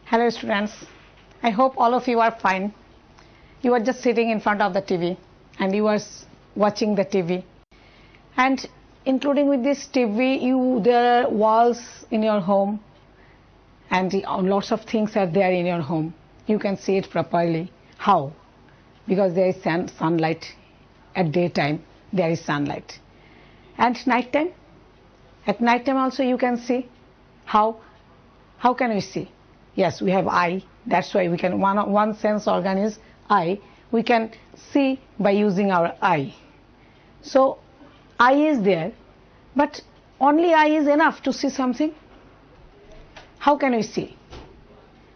Hello students, I hope all of you are fine. You are just sitting in front of the TV and you are watching the TV, and including with this TV there are walls in your home and lots of things are there in your home. You can see it properly. How? Because there is sunlight. At daytime there is sunlight, and nighttime, at nighttime also you can see. How can we see? Yes, we have eye. That's why we can, one sense organ is eye. We can see by using our eye. So eye is there, but only eye is enough to see something. How can we see?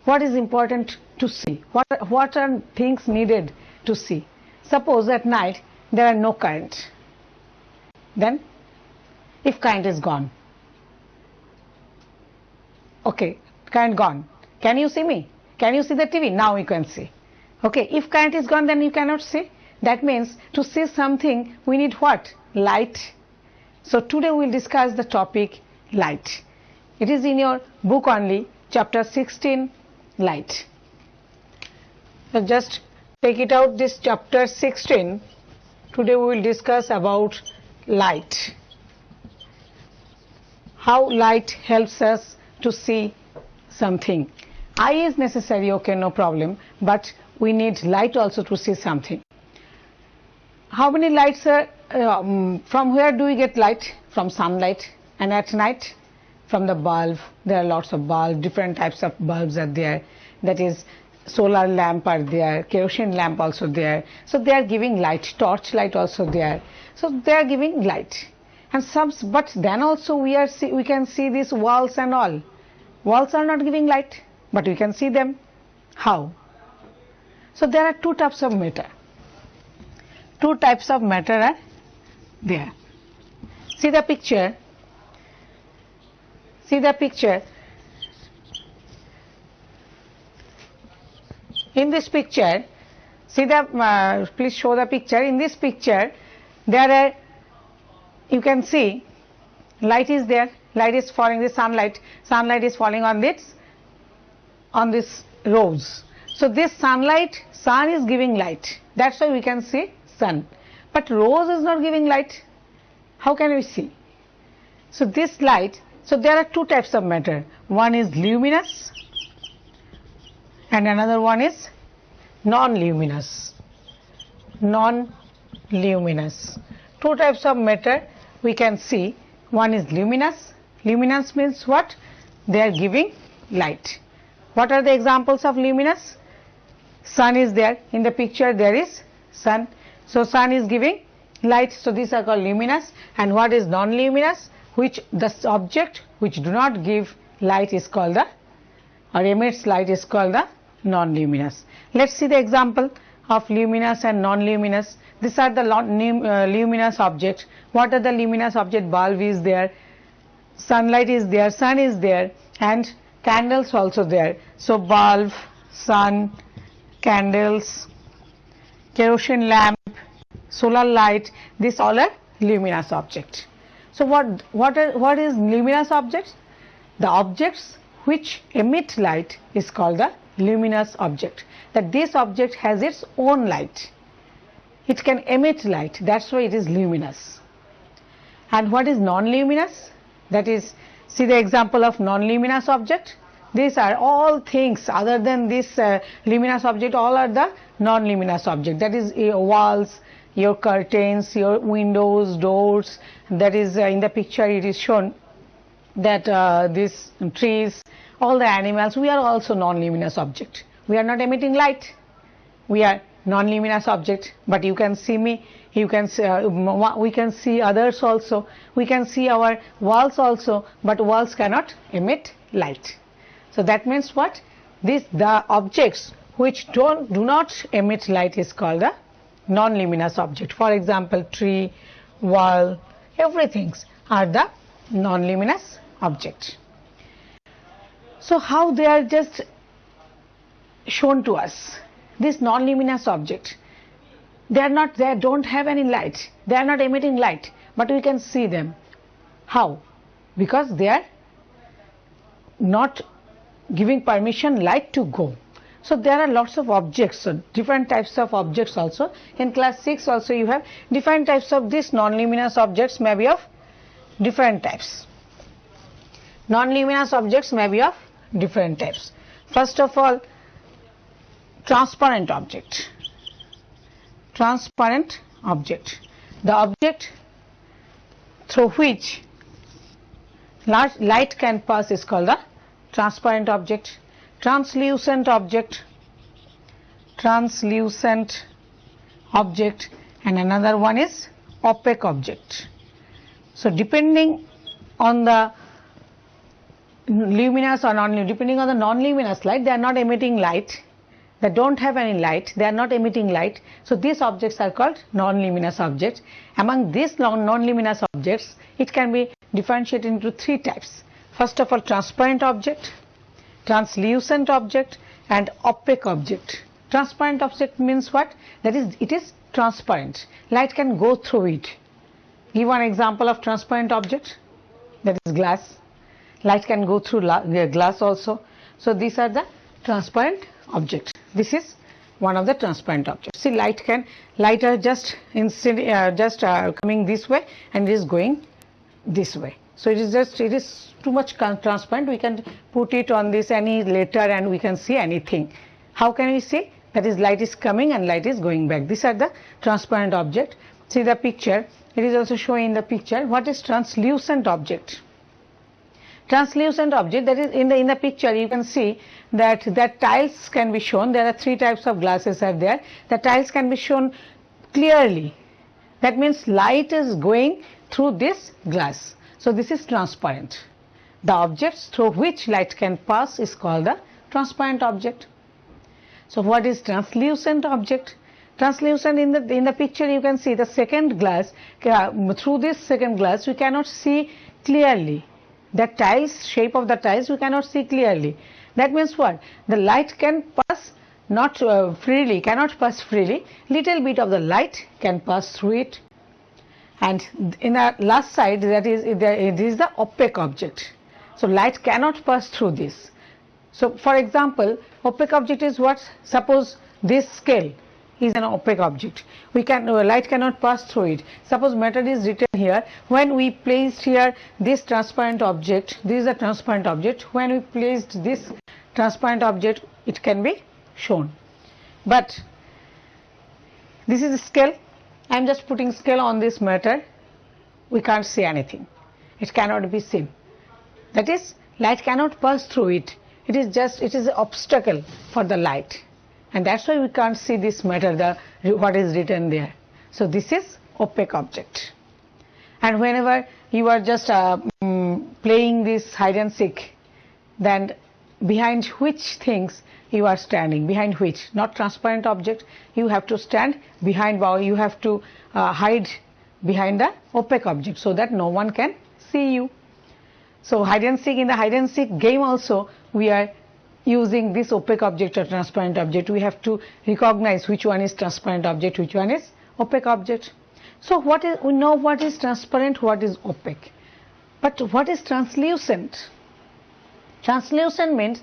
What is important to see? What are things needed to see? Suppose at night there are no current. Then if current is gone, okay, current gone. Can you see me? Can you see the TV? Now you can see. Okay, if current is gone, then you cannot see. That means to see something we need what? Light. So today we will discuss the topic light. It is in your book only, chapter 16, light. So just take it out, this chapter 16. Today we will discuss about light. How light helps us to see something. Eye is necessary, okay, no problem, but we need light also to see something. How many lights are, from where do we get light? From sunlight. And at night? From the bulb. There are lots of bulbs, different types of bulbs are there. That is, solar lamp are there, kerosene lamp also there. So they are giving light, torch light also there. So they are giving light. And but then also we can see these walls and all. Walls are not giving light, but we can see them. How? So there are two types of matter. Two types of matter are there. See the picture. See the picture. In this picture, see the, please show the picture. In this picture, there are, you can see light is there. Light is falling, the sunlight is falling on this rose. So this sunlight, sun is giving light. That's why we can see sun. But rose is not giving light. How can we see? So this light, so there are two types of matter. One is luminous and another one is non-luminous. Non-luminous. Two types of matter we can see. One is luminous. Luminous means what? They are giving light. What are the examples of luminous? Sun is there. In the picture there is sun. So sun is giving light. So these are called luminous. And what is non-luminous? Which the object which do not give light is called the, or emits light is called the non-luminous. Let's see the example of luminous and non-luminous. These are the luminous objects. What are the luminous objects? Bulb is there. Sunlight is there, sun is there, and candles also there. So bulb, sun, candles, kerosene lamp, solar light, these all are luminous objects. So what is luminous objects? The objects which emit light is called the luminous object. That this object has its own light. It can emit light, that's why it is luminous. And what is non-luminous? That is, see the example of non-luminous object. These are all things other than this luminous object, all are the non-luminous object. That is your walls, your curtains, your windows, doors. That is in the picture it is shown that these trees, all the animals, we are also non-luminous object. We are not emitting light. We are non-luminous object, but you can see me, you can see, we can see others also, we can see our walls also, but walls cannot emit light. So that means what? The objects which do not emit light is called the non-luminous object. For example, tree, wall, everything are the non-luminous object. So how they are just shown to us? This non-luminous object, they don't have any light, they are not emitting light, but we can see them. How? Because they are not giving permission light to go. So there are lots of objects, so different types of objects also. In class 6 also you have different types of these non-luminous objects may be of different types. Non-luminous objects may be of different types. First of all, transparent object. Transparent object. The object through which light can pass is called the transparent object. Translucent object. Translucent object, and another one is opaque object. So depending on the luminous or non-luminous, depending on the non-luminous light, they are not emitting light, they don't have any light, they are not emitting light. So these objects are called non-luminous objects. Among these non-luminous objects, it can be differentiated into three types. First of all, transparent object, translucent object, and opaque object. Transparent object means what? That is, it is transparent. Light can go through it. Give one example of transparent object. That is glass. Light can go through glass also. So these are the transparent objects. This is one of the transparent objects. See, light are just coming this way and it is going this way. So it is too much transparent. We can put it on this any letter and we can see anything. How can we see? That is, light is coming and light is going back. These are the transparent object. See the picture. It is also showing in the picture. What is translucent object? Translucent object, that is, in the picture you can see that tiles can be shown. There are three types of glasses are there. The tiles can be shown clearly. That means light is going through this glass. So this is transparent. The objects through which light can pass is called the transparent object. So what is translucent object? Translucent, in the picture you can see the second glass. Through this second glass we cannot see clearly. The tiles, shape of the tiles we cannot see clearly. That means what? The light can pass not freely, cannot pass freely. Little bit of the light can pass through it. And in the last side, that is, this is the opaque object. So light cannot pass through this. So for example, opaque object is what? Suppose this scale is an opaque object. Light cannot pass through it. Suppose matter is written here. When we placed here this transparent object, this is a transparent object. When we placed this transparent object, it can be shown. But this is a scale. I am just putting scale on this matter. We can't see anything. It cannot be seen. That is, light cannot pass through it. It is an obstacle for the light. And that's why we can't see this matter, what is written there. So this is opaque object. And whenever you are just playing this hide and seek, then behind which things you are standing, behind which, not transparent object, you have to stand behind, you have to hide behind the opaque object so that no one can see you. So hide and seek, in the hide and seek game also, we are using this opaque object or transparent object. We have to recognize which one is transparent object, which one is opaque object. So we know what is transparent, what is opaque. But what is translucent? Translucent means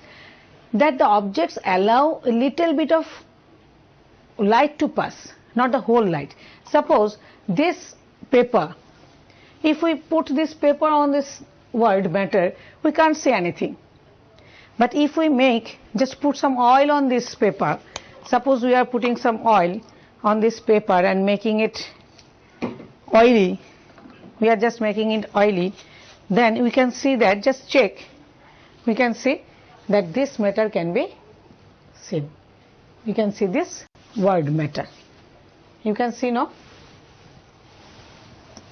that the objects allow a little bit of light to pass, not the whole light. Suppose this paper, if we put this paper on this word matter, we can't see anything. But if we just put some oil on this paper, suppose we are putting some oil on this paper and making it oily, we are just making it oily, then we can see that, just check, we can see that this matter can be seen. You can see this word matter. You can see, no?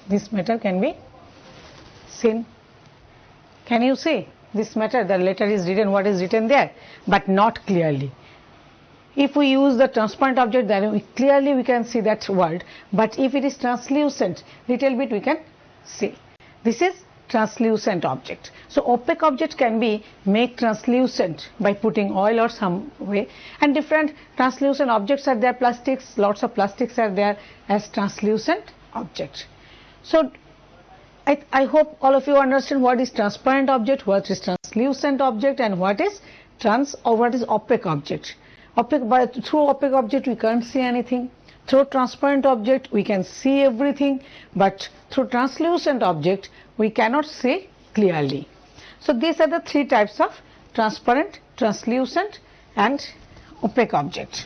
This matter can be seen. Can you see? This matter, the letter is written, what is written there, but not clearly. If we use the transparent object, then clearly we can see that word, but if it is translucent, little bit we can see. This is translucent object. So opaque object can be made translucent by putting oil or some way, and different translucent objects are there, plastics, lots of plastics are there as translucent object. So I hope all of you understand what is transparent object, what is translucent object, and what is or what is opaque object? Through opaque object we can't see anything. Through transparent object we can see everything, but through translucent object we cannot see clearly. So these are the three types of transparent, translucent and opaque object.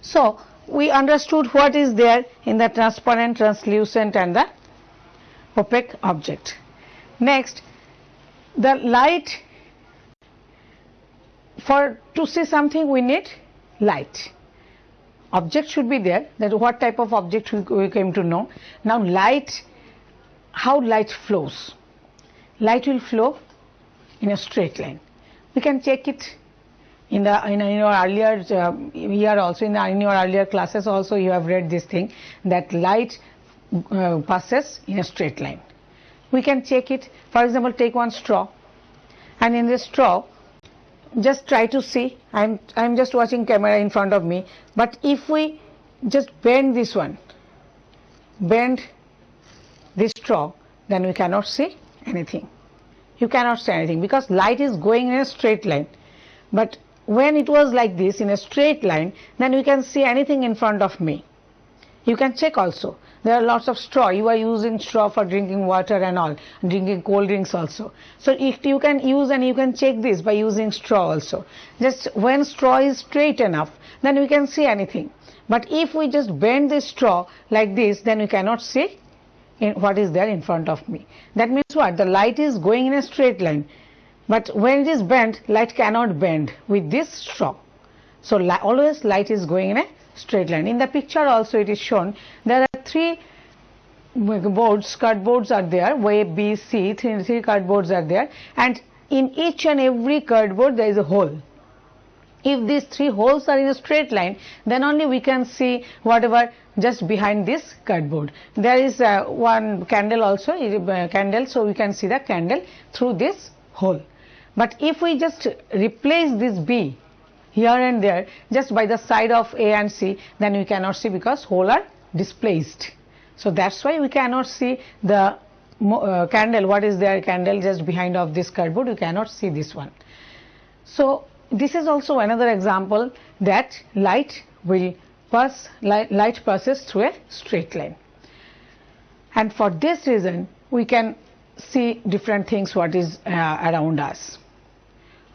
So we understood what is there in the transparent, translucent and the opaque object. Next, the light, to see something we need light. Object should be there, that what type of object we came to know. Now light, how light flows. Light will flow in a straight line. We can check it in your earlier here also, in your earlier classes also you have read this thing, that light passes in a straight line. We can check it. For example, take one straw, and in this straw just try to see, I'm just watching camera in front of me, but if we just bend this one, bend this straw, then we cannot see anything. You cannot see anything because light is going in a straight line. But when it was like this in a straight line, then we can see anything in front of me. You can check also. There are lots of straw. You are using straw for drinking water and all, drinking cold drinks also. So if you can use, and you can check this by using straw also. Just when straw is straight enough, then we can see anything. But if we just bend this straw like this, then we cannot see what is there in front of me. That means what? The light is going in a straight line. But when it is bent, light cannot bend with this straw. So always light is going in a straight line. In the picture also it is shown, there are three cardboards are there, A, B, C, three cardboards are there, and in each and every cardboard there is a hole. If these three holes are in a straight line, then only we can see whatever just behind this cardboard. There is one candle also, so we can see the candle through this hole. But if we just replace this B here and there just by the side of A and C, then we cannot see because hole are displaced. So that's why we cannot see the candle, what is there, candle just behind of this cardboard, we cannot see this one. So this is also another example that light passes through a straight line. And for this reason we can see different things what is around us.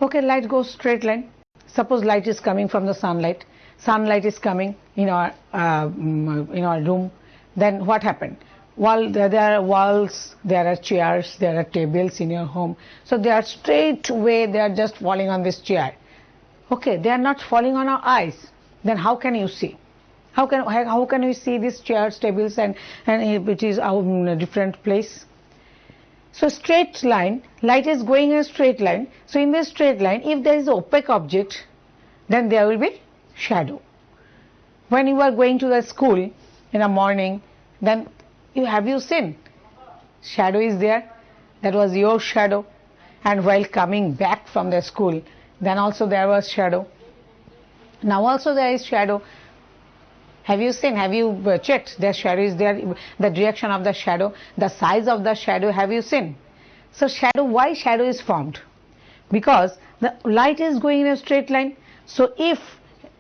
Okay, light goes straight line. Suppose light is coming from the sunlight. Sunlight is coming in our room. Then what happened? There are walls, there are chairs, there are tables in your home. So they are straight away, they are just falling on this chair. Okay, they are not falling on our eyes. Then how can you see? How can we see these chairs, tables, and it is in a different place? So straight line, light is going in a straight line. So in this straight line, if there is an opaque object, then there will be shadow. When you are going to the school in the morning, then have you seen? Shadow is there. That was your shadow. And while coming back from the school, then also there was shadow. Now also there is shadow. Have you seen? Have you checked? The shadow is there, the direction of the shadow, the size of the shadow, have you seen? So shadow, why shadow is formed? Because the light is going in a straight line. So if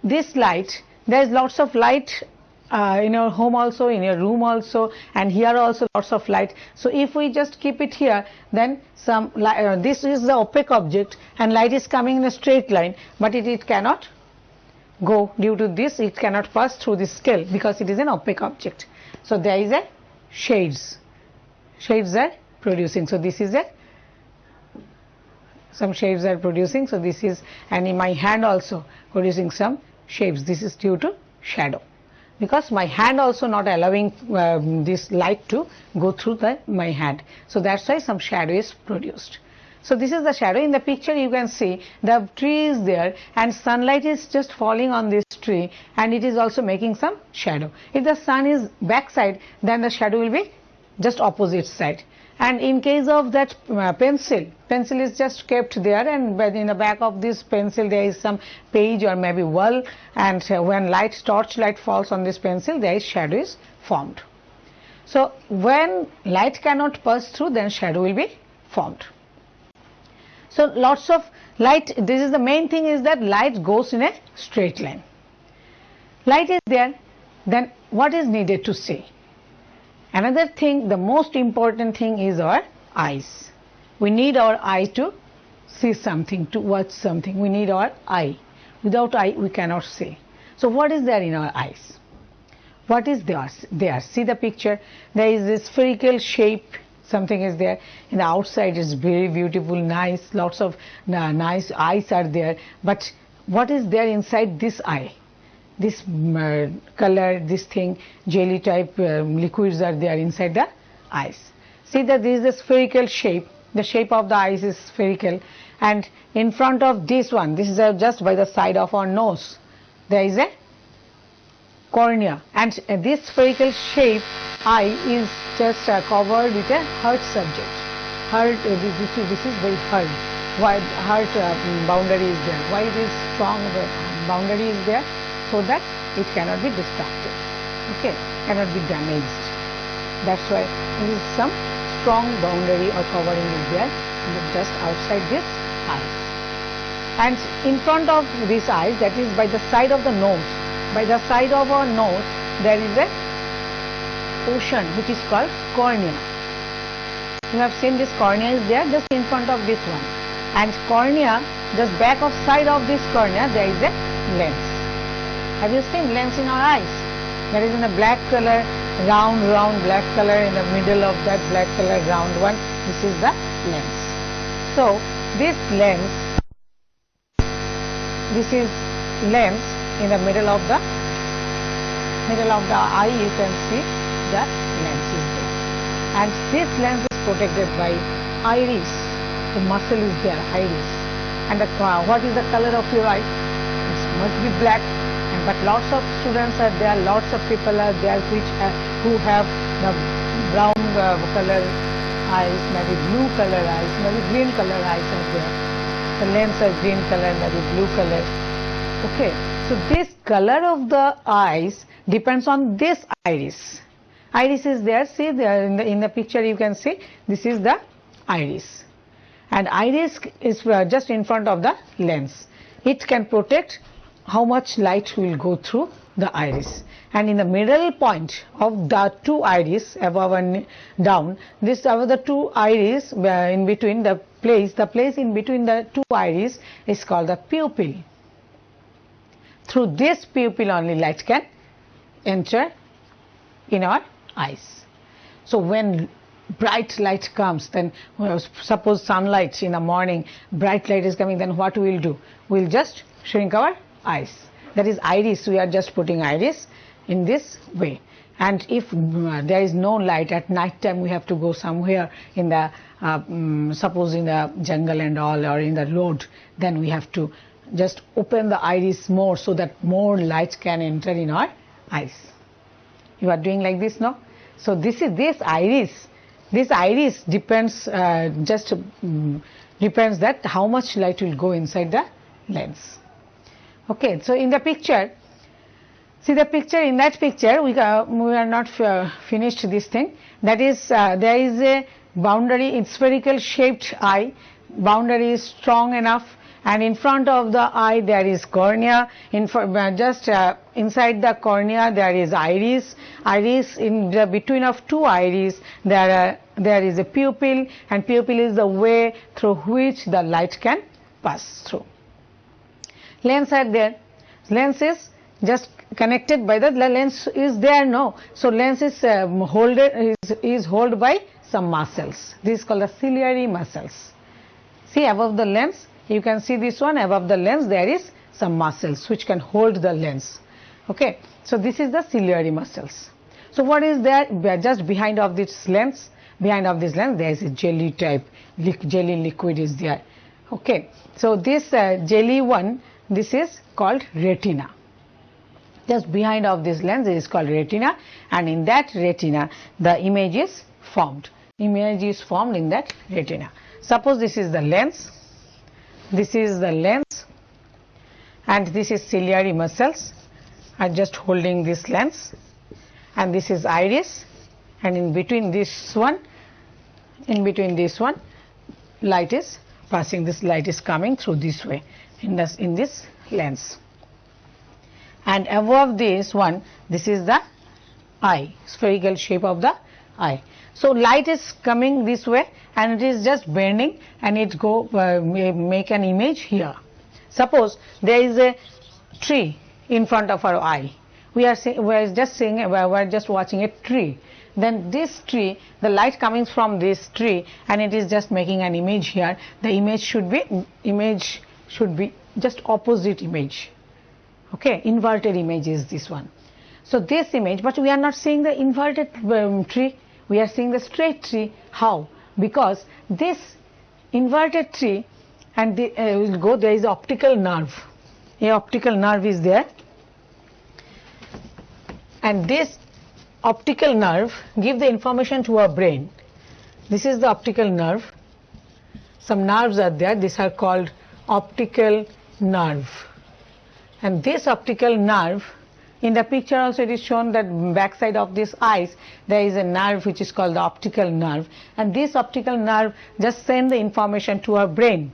this light, there is lots of light in your home also, in your room also, and here also lots of light. So if we just keep it here, then this is the opaque object and light is coming in a straight line, but it cannot go due to this, it cannot pass through this scale because it is an opaque object. So there is a shades are producing. So this is some shades are producing. So this is, and in my hand also producing some shapes. This is due to shadow because my hand also not allowing this light to go through my hand. So that's why some shadow is produced. So this is the shadow. In the picture you can see the tree is there and sunlight is just falling on this tree and it is also making some shadow. If the sun is backside, then the shadow will be just opposite side. And in case of that pencil is just kept there, and in the back of this pencil there is some page or maybe wall, and when torchlight falls on this pencil, there is shadow is formed. So when light cannot pass through, then shadow will be formed. So lots of light, this is the main thing, is that light goes in a straight line. Light is there, then what is needed to see? Another thing, the most important thing is our eyes. We need our eye to see something, to watch something. We need our eye. Without eye we cannot see. So what is there in our eyes? What is there? See the picture. There is a spherical shape. Something is there. In the outside it's very beautiful, nice. Lots of nice eyes are there. But what is there inside this eye? This color, this thing, jelly type liquids are there inside the eyes. See that this is a spherical shape. The shape of the eyes is spherical, and in front of this one, this is just by the side of our nose, there is a cornea, and this spherical shape eye is just covered with a heart subject. Heart, this is very hard. Why heart boundary is there? Why it is strong boundary is there? So that it cannot be distracted, okay, cannot be damaged. That's why there is some strong boundary or covering is there just outside this eyes. And in front of this eyes, that is by the side of the nose, by the side of our nose, there is a portion which is called cornea. You have seen this cornea is there just in front of this one, and cornea, just back of side of this cornea, there is a lens. Have you seen lens in our eyes? There is in a black color, round black color, in the middle of that black color round one, this is the lens. So this lens, this is lens in the middle of the eye, you can see the lens is there. And this lens is protected by iris, the muscle is there, iris. And what is the color of your eye? It must be black. But lots of students are there, lots of people are there who have the brown color eyes, maybe blue color eyes, maybe green color eyes are there. The lens are green color, maybe blue color. Okay, so this color of the eyes depends on this iris. Iris is there, see there in the picture you can see, this is the iris. And iris is just in front of the lens. It can protect how much light will go through the iris, and in the middle point of the two iris, above and down, this over the two iris, in between the place in between the two iris is called the pupil. Through this pupil only light can enter in our eyes. So when bright light comes, then suppose sunlight in the morning, bright light is coming, then what we will do? We will just shrink our eyes. That is iris. We are just putting iris in this way. And if there is no light at night time, we have to go somewhere in the suppose in the jungle and all, or in the road, then we have to just open the iris more so that more light can enter in our eyes. You are doing like this, no? So this is this iris. This iris depends depends that how much light will go inside the lens. Okay, so in the picture, see the picture, in that picture we are not finished this thing. That is there is a boundary, it's spherical shaped eye, boundary is strong enough, and in front of the eye there is cornea, just inside the cornea there is iris, in the between of two iris there is a pupil, and pupil is the way through which the light can pass through. Lens are there. Lens is just connected by the lens is there, no. So lens is held by some muscles. This is called the ciliary muscles. See above the lens, you can see this one, above the lens there is some muscles which can hold the lens. Okay, so this is the ciliary muscles. So what is there? Just behind of this lens, there is a jelly type, jelly liquid is there. Okay, so this jelly one, this is called retina. Just behind of this lens is called retina, and in that retina the image is formed. Image is formed in that retina. Suppose this is the lens, and this is ciliary muscles are just holding this lens, and this is iris, and in between this one light is passing, this light is coming through this way in this lens. And above this one, this is the eye, spherical shape of the eye. So light is coming this way and it is just bending and it make an image here. Suppose there is a tree in front of our eye. We are just watching a tree. Then this tree, the light coming from this tree and it is just making an image here. The image should be just opposite image. Okay, inverted image is this one. So this image, but we are not seeing the inverted tree, we are seeing the straight tree. How? Because this inverted tree and there is optical nerve. A optical nerve is there, and this optical nerve give the information to our brain. This is the optical nerve. Some nerves are there. These are called optical nerve. And this optical nerve, in the picture also it is shown that back side of this eyes there is a nerve which is called the optical nerve, and this optical nerve just send the information to our brain,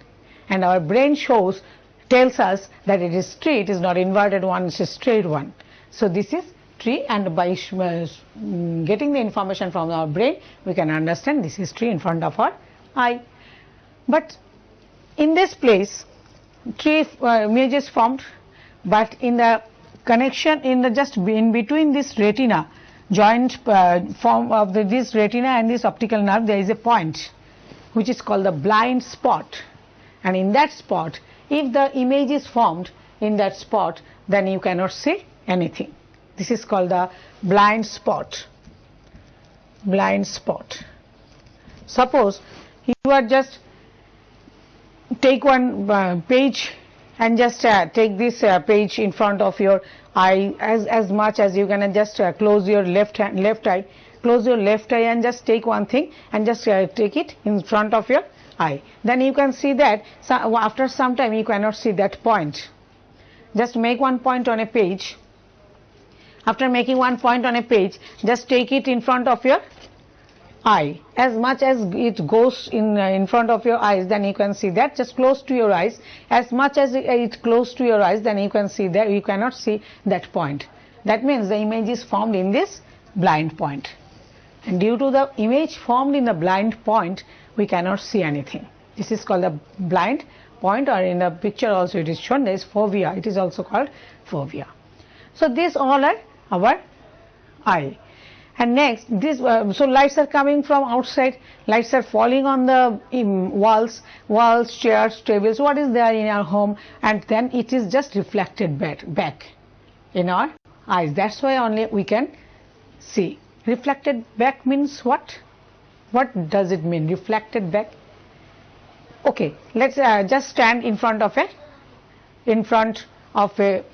and our brain tells us that it is tree, it is not inverted one, it is a straight one. So this is tree, and by getting the information from our brain we can understand this is tree in front of our eye. But in this place tree image is formed, but in the connection just in between this retina, joint form of this retina and this optical nerve, there is a point which is called the blind spot, and in that spot if the image is formed in that spot then you cannot see anything. This is called the blind spot. Blind spot. Suppose you are just take one page and just take this page in front of your eye as much as you can, just close your left eye, and just take one thing and just take it in front of your eye. Then you can see that after some time you cannot see that point. Just make one point on a page. After making one point on a page, just take it in front of your eye. As much as it goes in front of your eyes, then you can see that. Just close to your eyes. As much as it close to your eyes, then you can see that. You cannot see that point. That means the image is formed in this blind point. And due to the image formed in the blind point, we cannot see anything. This is called the blind point, or in the picture also it is shown there is fovea. It is also called fovea. So these all are our eye. And next this so lights are coming from outside, lights are falling on the walls, chairs, tables, what is there in our home, and then it is just reflected back in our eyes. That's why only we can see. Reflected back means what? What does it mean, reflected back? Okay, let's just stand in front of a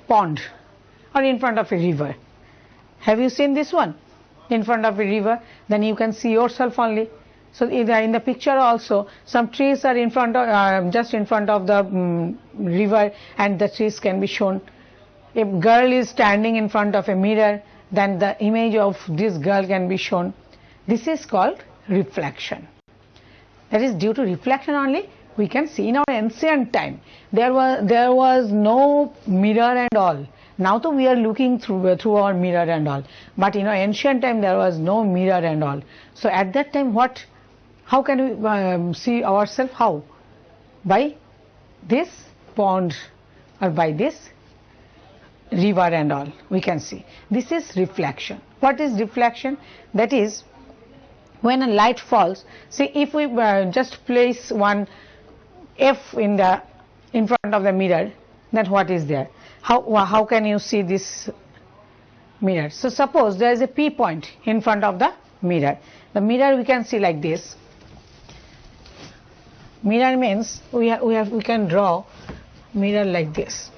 pond or in front of a river. Have you seen this one? In front of a river, then you can see yourself only. So in the picture also some trees are in front of just in front of the river, and the trees can be shown. If girl is standing in front of a mirror, then the image of this girl can be shown. This is called reflection. That is, due to reflection only we can see. In our ancient time there was no mirror and all. Now though we are looking through our mirror and all, but in our ancient time there was no mirror and all. So at that time how can we see ourselves? How? By this pond or by this river and all we can see. This is reflection. What is reflection? That is, when a light falls, see if we just place one F in front of the mirror, then what is there? How can you see this mirror? So suppose there is a P point in front of the mirror. The mirror we can see like this. Mirror means we can draw mirror like this.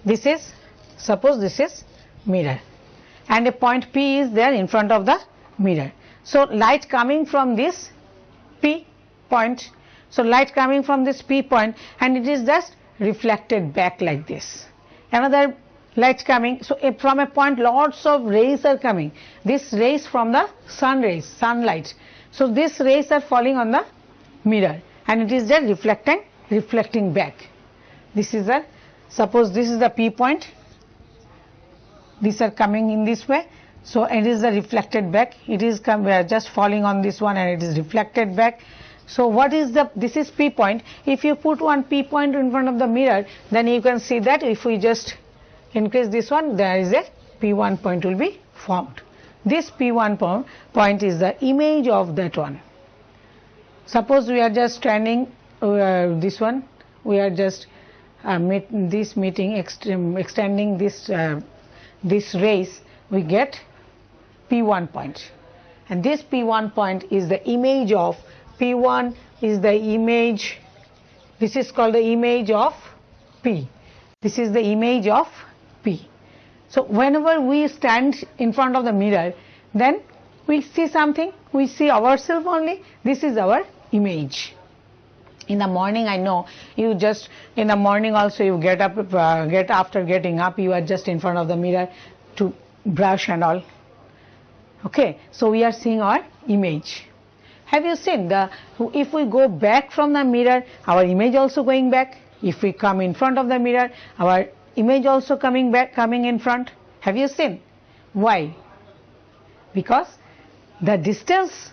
This is, suppose this is mirror, and a point P is there in front of the mirror. So light coming from this P point. So light coming from this P point, and it is just reflected back like this. Another light coming, so from a point lots of rays are coming. This rays from the sunlight. So these rays are falling on the mirror, and it is there reflecting back. This is a, suppose this is the P point, these are coming in this way, so it is the reflected back, it is just falling on this one and it is reflected back. So what is the, this is P point. If you put one P point in front of the mirror, then you can see that if we just increase this one, there is a P1 point will be formed. This P1 point is the image of that one. Suppose we are just standing this one, we are just extending this rays, we get P1 point, and this P1 point is the image of P1 is the image, this is called the image of P, this is the image of P. So whenever we stand in front of the mirror, then we see something, we see ourselves only, this is our image. In the morning, I know you just, in the morning also you get up, after getting up, you are just in front of the mirror to brush and all. Okay, so we are seeing our image. Have you seen if we go back from the mirror, our image also going back. If we come in front of the mirror, our image also coming back, coming in front. Have you seen? Why? Because the distance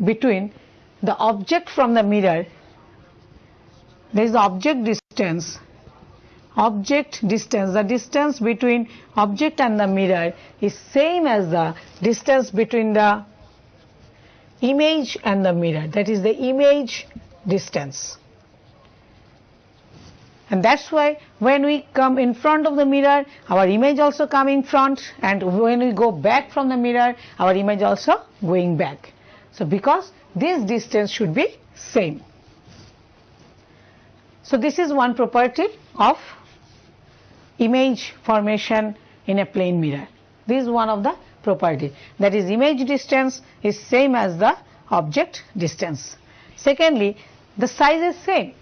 between the object from the mirror, there is the object distance, the distance between object and the mirror is same as the distance between the image and the mirror, that is the image distance. And that's why when we come in front of the mirror, our image also come in front, and when we go back from the mirror, our image also going back. So because this distance should be same. So this is one property of image formation in a plane mirror. This is one of the property, that is image distance is same as the object distance. Secondly, the size is same.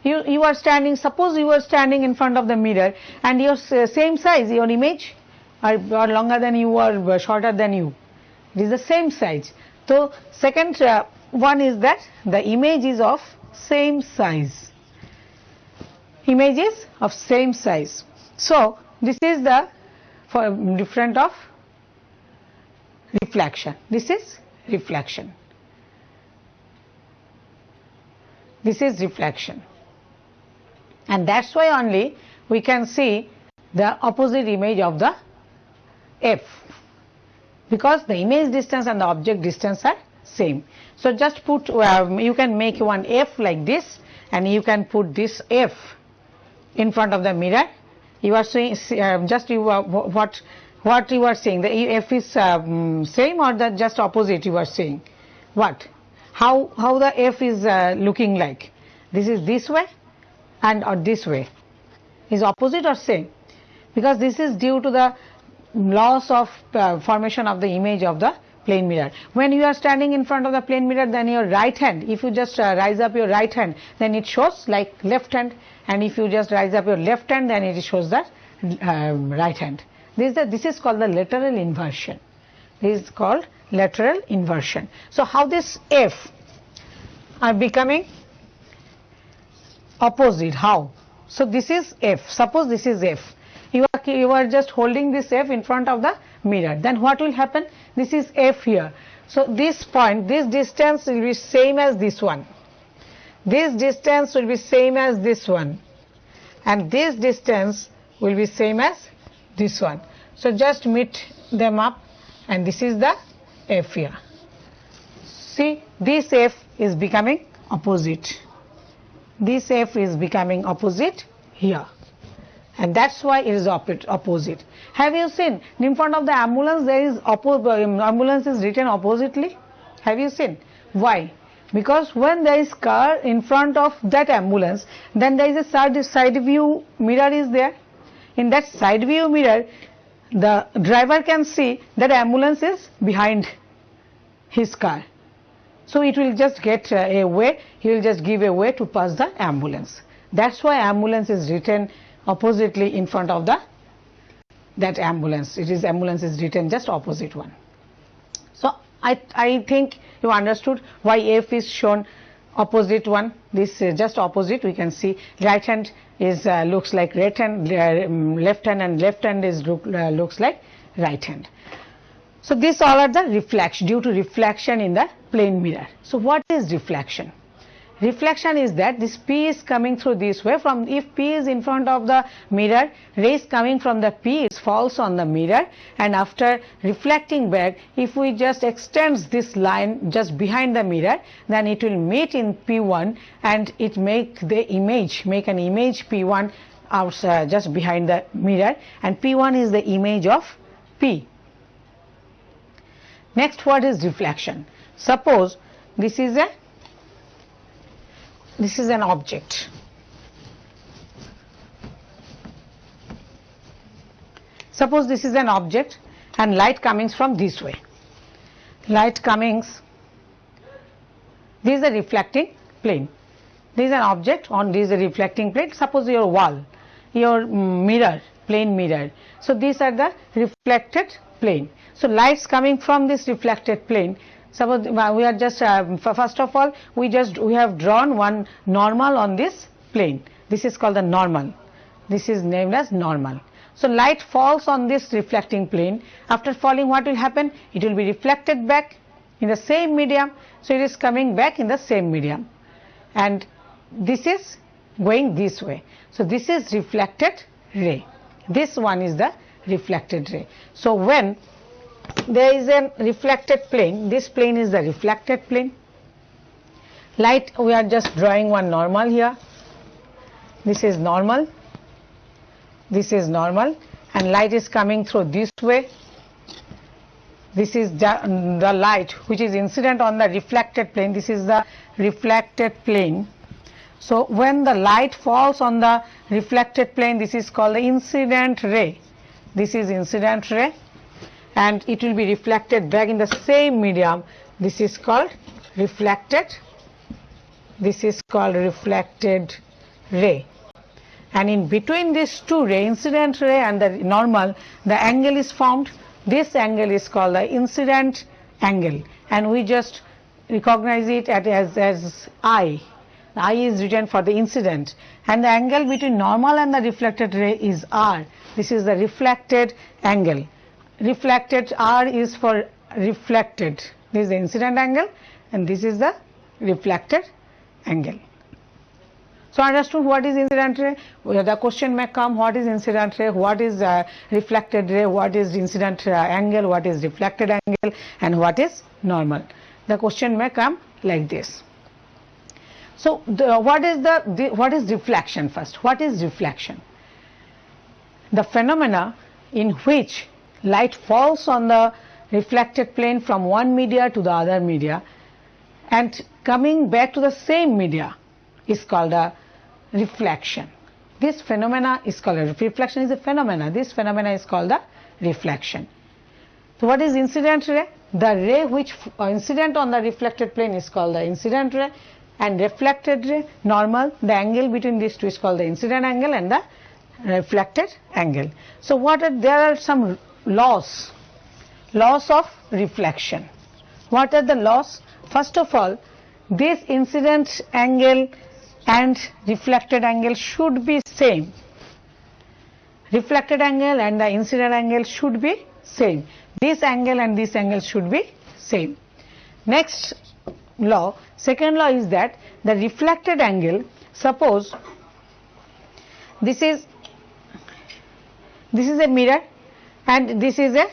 You are standing, suppose you are standing in front of the mirror and your same size, your image are longer than you or shorter than you. It is the same size. So second one is that the image is of same size. Image is of same size. So this is the different of reflection. This is reflection. This is reflection. And that's why only we can see the opposite image of the F, because the image distance and the object distance are same. So just put, you can make one F like this, and you can put this F in front of the mirror. You are saying just you what you are saying, the F is same or the just opposite you are saying? What? How the F is looking like? This is this way and or this way. Is opposite or same? Because this is due to the loss of formation of the image of the plane mirror. When you are standing in front of the plane mirror, then your right hand, if you just rise up your right hand, then it shows like left hand, and if you just rise up your left hand, then it shows that right hand. This is called the lateral inversion. This is called lateral inversion. So how this F are becoming opposite? How? So this is F. Suppose this is F. You are just holding this F in front of the mirror. Then what will happen? This is F here. So this point, this distance will be same as this one. This distance will be same as this one. And this distance will be same as this one. So just meet them up, and this is the F here. See, this F is becoming opposite. This F is becoming opposite here. And that's why it is opposite. Have you seen in front of the ambulance there is ambulance is written oppositely? Have you seen? Why? Because when there is car in front of that ambulance, then there is a side view mirror is there. In that side view mirror, the driver can see that ambulance is behind his car. So it will just get a way, he will just give a way to pass the ambulance. That's why ambulance is written oppositely in front of that ambulance. It is ambulance is written just opposite one. So I think you understood why F is shown opposite one, this is just opposite. We can see right hand is looks like right hand, left hand, and left hand is looks like right hand. So these all are the reflection, due to reflection in the plane mirror. So what is reflection? Reflection is that this P is coming through this way. From, if P is in front of the mirror, rays coming from the P is falls on the mirror, and after reflecting back, if we just extend this line just behind the mirror, then it will meet in P1 and it make an image P1 outside just behind the mirror, and P1 is the image of P. Next, what is reflection? Suppose this is an object. Suppose this is an object and light coming from this way. Light comings, this is a reflecting plane. This is an object, on this is a reflecting plane. Suppose your wall, your mirror, plane mirror. So these are the reflected plane. So lights coming from this reflected plane. Suppose we are just first of all we have drawn one normal on this plane. This is called the normal. This is named as normal. So light falls on this reflecting plane. After falling, what will happen? It will be reflected back in the same medium. So it is coming back in the same medium, and this is going this way. So this is reflected ray. This one is the reflected ray. So when there is a reflected plane, this plane is the reflected plane. Light, we are just drawing one normal here. This is normal. This is normal, and light is coming through this way. This is the light which is incident on the reflected plane. This is the reflected plane. So when the light falls on the reflected plane, this is called the incident ray. This is incident ray, and it will be reflected back in the same medium. This is called reflected. This is called reflected ray. And in between these two rays, incident ray and the normal, the angle is formed. This angle is called the incident angle, and we just recognize it as I. I is written for the incident, and the angle between normal and the reflected ray is R. This is the reflected angle. Reflected, R is for reflected. This is the incident angle, and this is the reflected angle. So understood what is incident ray? The question may come, what is incident ray, what is reflected ray, what is incident angle, what is reflected angle, and what is normal. The question may come like this. So what is reflection first? What is reflection? The phenomena in which light falls on the reflected plane from one media to the other media and coming back to the same media is called a reflection. This phenomena is called a reflection. Is a phenomena. This phenomena is called the reflection. So what is incident ray? The ray which incident on the reflected plane is called the incident ray, and reflected ray, normal, the angle between these two is called the incident angle and the reflected angle. So there are some laws of reflection. What are the laws? First of all, this incident angle and reflected angle should be same. Reflected angle and the incident angle should be same. This angle and this angle should be same. Next law, second law is that the reflected angle, suppose this is a mirror and this is a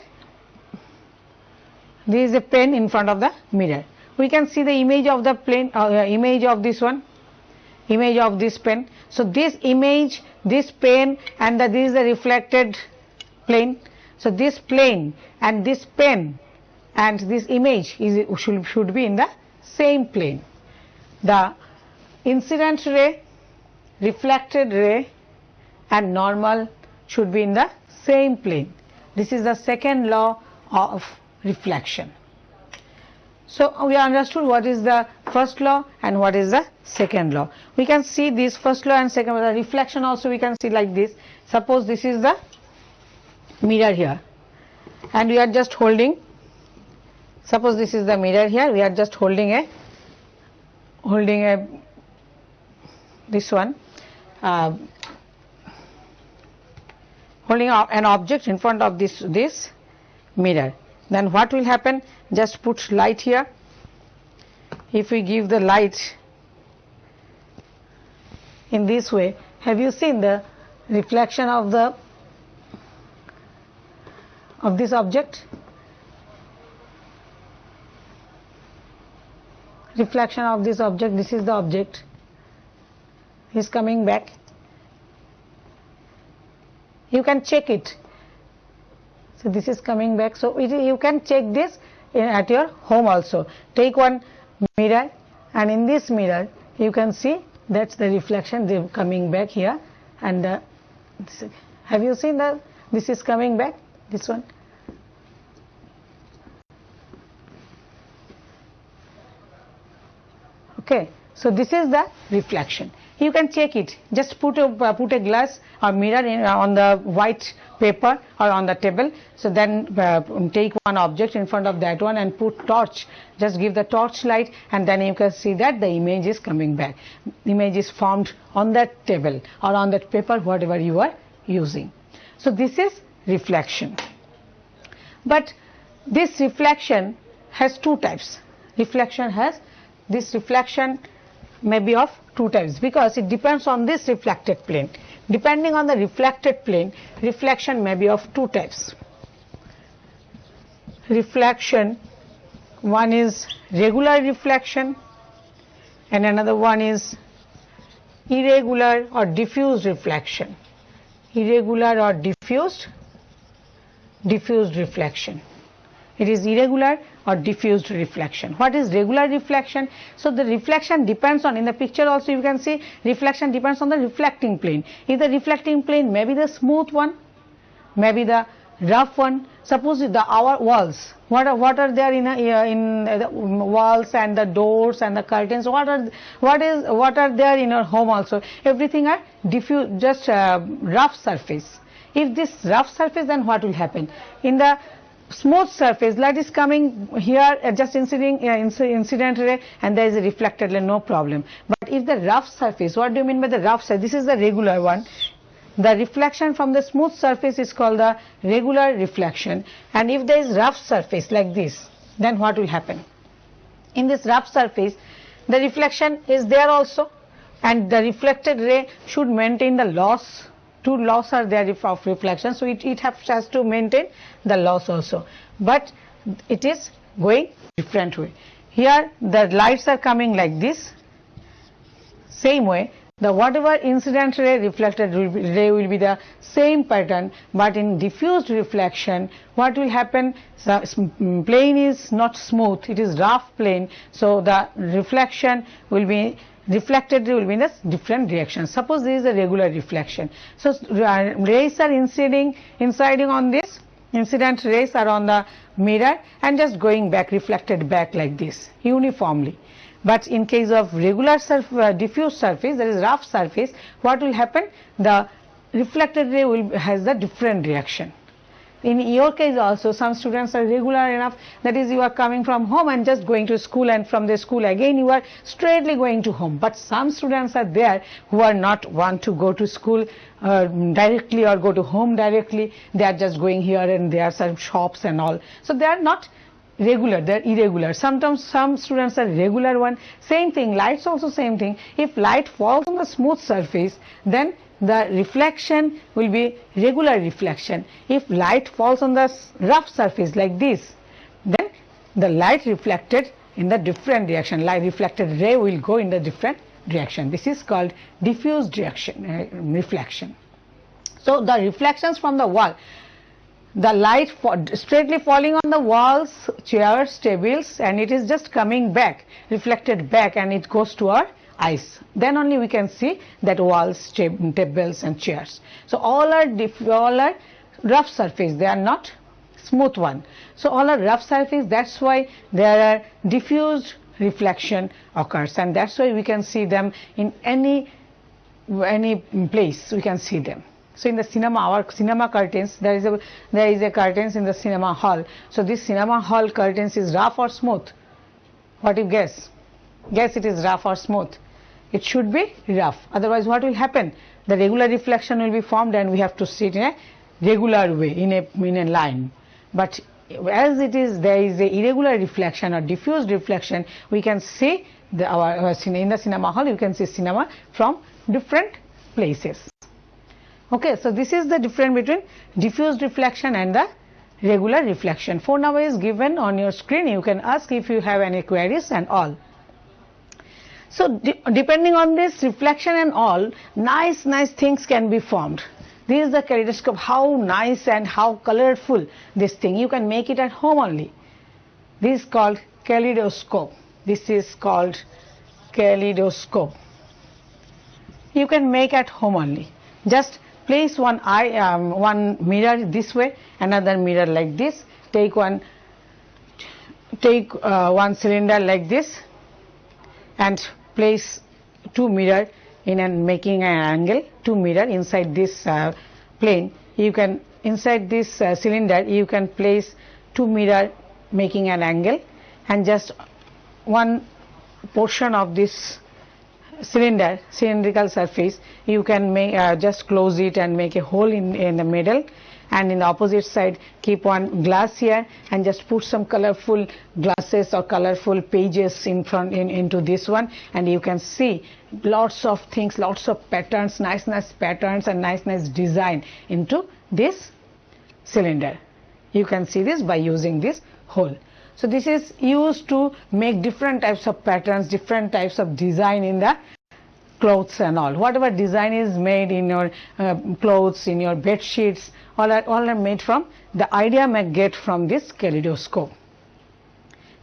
pen in front of the mirror. We can see the image of the plane, image of this one, image of this pen. So this image, this pen, and this is the reflected plane. So this plane and this pen and this image should be in the same plane. The incident ray, reflected ray, and normal should be in the same plane. This is the second law of reflection. So we understood what is the first law and what is the second law. We can see this first law and second law. The reflection also we can see like this. Suppose this is the mirror here, and we are just holding, suppose this is the mirror here, we are just holding a holding a this one holding an object in front of this mirror, then what will happen? Just put light here. If we give the light in this way, have you seen the reflection of this object? Reflection of this object, this is the object, is coming back. You can check it. So this is coming back. So you can check this at your home also. Take one mirror, and in this mirror you can see that's the reflection coming back here. And have you seen that this is coming back, this one? Okay, so this is the reflection. You can check it. Just put a glass or mirror on the white paper or on the table. So then take one object in front of that one and put torch. Just give the torch light, and then you can see that the image is coming back. Image is formed on that table or on that paper, whatever you are using. So this is reflection. But this reflection has two types. This reflection may be of two types, because it depends on this reflected plane. Depending on the reflected plane, reflection may be of two types. Reflection, one is regular reflection and another one is irregular or diffused reflection. Irregular or diffused reflection. It is irregular or diffused reflection. What is regular reflection? So the reflection depends on, in the picture also you can see, reflection depends on the reflecting plane. If the reflecting plane may be the smooth one, maybe the rough one. Suppose our walls, what are there in the walls and the doors and the curtains, what are there in our home also? Everything are diffuse, just rough surface. If this rough surface, then what will happen? In the smooth surface, light is coming here, just incident ray, and there is a reflected ray, no problem. But if the rough surface, what do you mean by the rough surface? This is the regular one. The reflection from the smooth surface is called the regular reflection. And if there is rough surface like this, then what will happen? In this rough surface, the reflection is there also, and the reflected ray should maintain the loss. Two loss are there of reflection, so it has to maintain the loss also. But it is going different way. Here the lights are coming like this. Same way, the whatever incident ray, reflected ray will be the same pattern, but in diffused reflection, what will happen? The plane is not smooth, it is rough plane, so the reflection will be, reflected ray will be in a different direction. Suppose this is a regular reflection. So rays are inciding on this, incident rays are on the mirror and just going back, reflected back like this uniformly. But in case of regular diffuse surface, that is rough surface, what will happen? The reflected ray has a different reaction. In your case also, some students are regular enough, that is, you are coming from home and just going to school, and from the school again you are straightly going to home. But some students are there who are not want to go to school directly or go to home directly. They are just going here and there are some shops and all. So they are not regular, they are irregular. Sometimes some students are regular one. Same thing, lights also same thing. If light falls on the smooth surface, then the reflection will be regular reflection. If light falls on the rough surface like this, then the light reflected in the different direction. Light reflected ray will go in the different direction. This is called diffused reflection. So the reflections from the wall, the light straightly falling on the walls, chairs, tables, and it is just coming back, reflected back, and it goes to our eyes. Then only we can see that walls, tables and chairs. So all are rough surface, they are not smooth one. So all are rough surface, that's why there are diffused reflection occurs, and that's why we can see them in any place, we can see them. So in the cinema, our cinema curtains, there is a curtains in the cinema hall. So this cinema hall curtains is rough or smooth? What you guess? Guess it is rough or smooth? It should be rough. Otherwise what will happen? The regular reflection will be formed and we have to sit in a regular way, in a line. But as it is, there is a irregular reflection or diffused reflection, we can see in the cinema hall, you can see cinema from different places. Okay, so this is the difference between diffused reflection and the regular reflection. Phone number is given on your screen. You can ask if you have any queries and all. So depending on this reflection and all, nice things can be formed. This is the kaleidoscope. How nice and how colorful this thing. You can make it at home only. This is called kaleidoscope. This is called kaleidoscope. You can make at home only. Just place one mirror this way, another mirror like this. Take one cylinder like this and place two mirror in making an angle. Two mirror inside this plane. You can inside this cylinder you can place two mirror making an angle, and just one portion of this cylindrical surface you can make just close it and make a hole in the middle, and in the opposite side keep one glass here and just put some colorful glasses or colorful pages in front into this one, and you can see lots of things, lots of patterns, nice patterns and nice design into this cylinder. You can see this by using this hole. So this is used to make different types of patterns, different types of design in the clothes and all. Whatever design is made in your clothes, in your bed sheets, all are made from the idea may get from this kaleidoscope.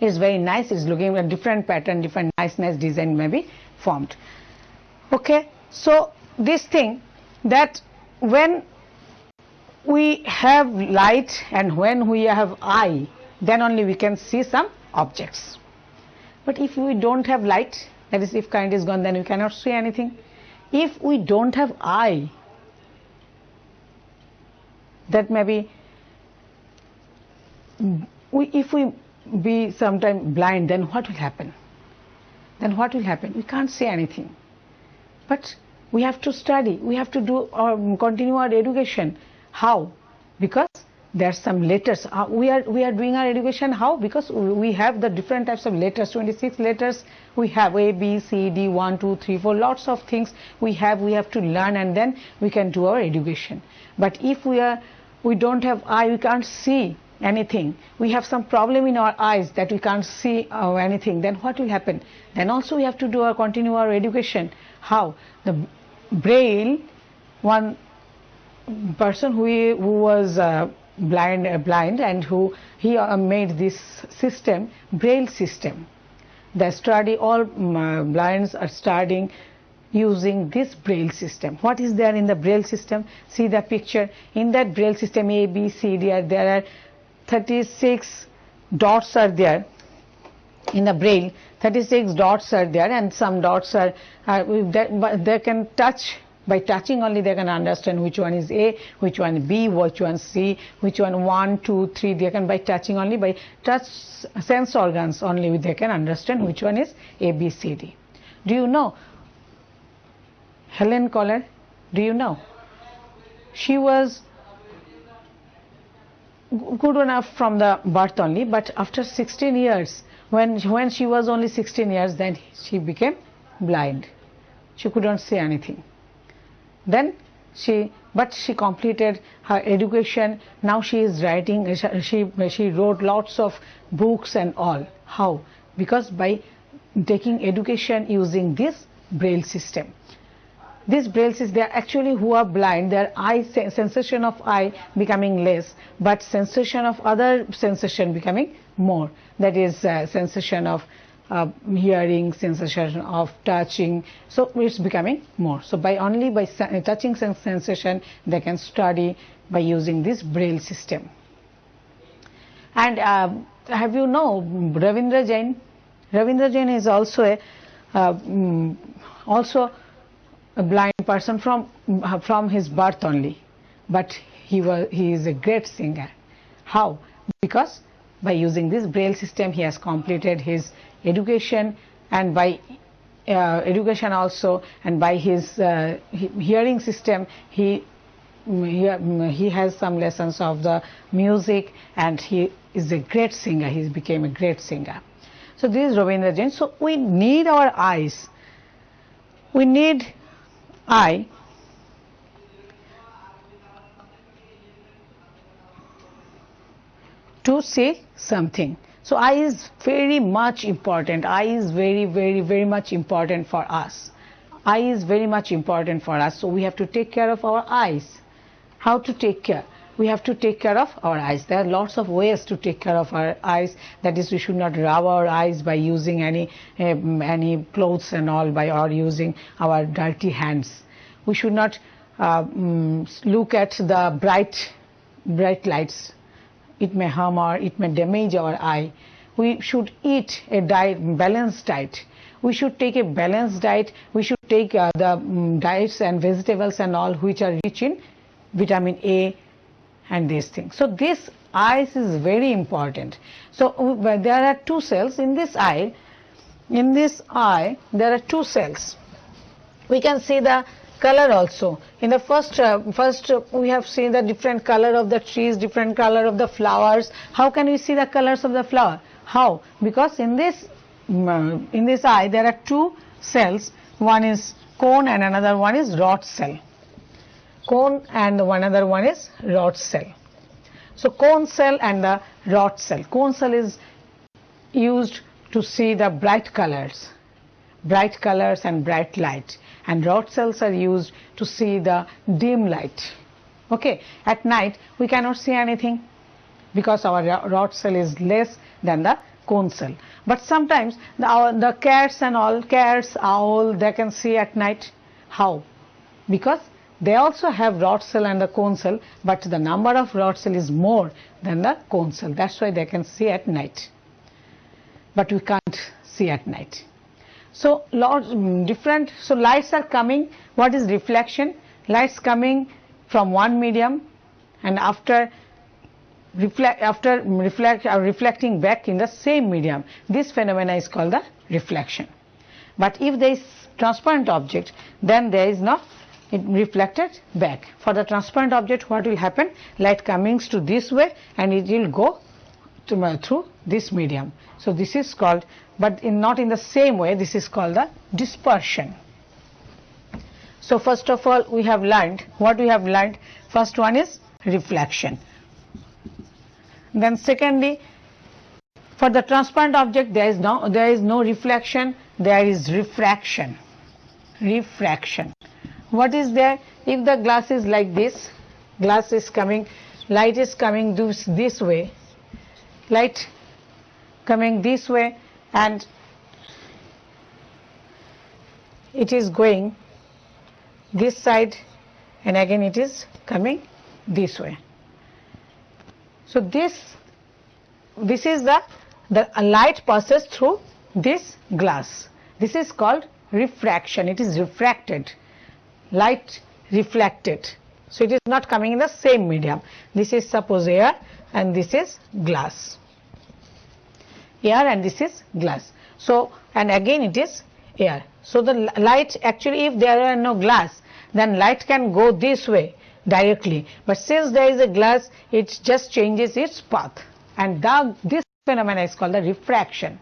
It's very nice. It's looking at different pattern, different nice design may be formed. Okay, so this thing that when we have light and when we have eye, then only we can see some objects. But if we don't have light, that is if current is gone, then we cannot see anything. If we don't have eye, that maybe if we be sometime blind, then what will happen? We can't see anything. But we have to study, we have to do continue our education. How? Because there are some letters. We are doing our education. How? Because we have the different types of letters. 26 letters we have. A, B, C, D, 1, 2, 3, 4. Lots of things we have to learn, and then we can do our education. But if we don't have eye, we can't see anything. We have some problem in our eyes that we can't see anything. Then what will happen? Then also we have to continue our education. How? The Braille, one person who was blind and he made this system, Braille system. All blinds are studying using this Braille system. What is there in the Braille system? See the picture. In that Braille system, A, B, C, D, there are 36 dots are there. In the Braille, 36 dots are there, and some dots are they can touch. By touching only they can understand which one is A, which one B, which one C, which one 1, 2, 3. They can by touching only, by touch sense organs only they can understand which one is A, B, C, D. Do you know Helen Keller? Do you know? She was good enough from the birth only, but after 16 years, when she was only 16 years, then she became blind. She couldn't see anything. Then she completed her education. Now she is writing. She wrote lots of books and all. How? Because by taking education using this Braille system. This Braille system, they are actually who are blind, their eye sensation of eye becoming less, but sensation of other sensation becoming more. That is sensation of hearing, sensation of touching, so it's becoming more. So by touching sensation they can study by using this Braille system. And have you know Ravindra Jain? Ravindra Jain is also a blind person from his birth only, but he is a great singer. How? Because by using this Braille system he has completed his education and by education also, and by his hearing system, he has some lessons of the music, and he is a great singer. He became a great singer. So this is Rabindra Jain. So we need our eyes. We need eye to see something. So eye is very much important. Eye is very much important for us. Eye is very much important for us. So we have to take care of our eyes. How to take care? We have to take care of our eyes. There are lots of ways to take care of our eyes. That is, we should not rub our eyes by using any clothes and all, or using our dirty hands. We should not look at the bright lights. It may harm or it may damage our eye. We should eat a balanced diet. We should take a balanced diet. We should take the diets and vegetables and all which are rich in vitamin A and these things. So this eyes is very important. So there are two cells in this eye. In this eye there are two cells. We can see the color also. In the first we have seen the different color of the trees, different color of the flowers. How can we see the colors of the flower? How? Because in this eye there are two cells. One is cone and another one is rod cell. Cone and another one is rod cell. So cone cell and the rod cell. Cone cell is used to see the bright colors and bright light, and rod cells are used to see the dim light. Okay, at night we cannot see anything because our rod cell is less than the cone cell. But sometimes the cats and all, cats, owl, they can see at night. How? Because they also have rod cell and the cone cell, but the number of rod cell is more than the cone cell. That's why they can see at night. But we can't see at night. So so lights are coming. What is reflection? Lights coming from one medium, and after reflecting back in the same medium. This phenomena is called the reflection. But if there is transparent object, then there is no reflected back. For the transparent object, what will happen? Light coming to this way and it will go through this medium. So this is called, but not in the same way, this is called the dispersion. So first of all, we have learned, what we have learned? First one is reflection. Then secondly, for the transparent object there is no reflection, there is refraction. Refraction. What is there? If the glass is like this, glass is coming, light is coming this way, light coming this way, and it is going this side, and again it is coming this way. So this is the light passes through this glass. This is called refraction. It is refracted. Light reflected. So it is not coming in the same medium. This is suppose air and this is glass. Air and this is glass. So, and again it is air. So the light, actually if there are no glass, then light can go this way directly. But since there is a glass, it just changes its path. And this phenomena is called the refraction.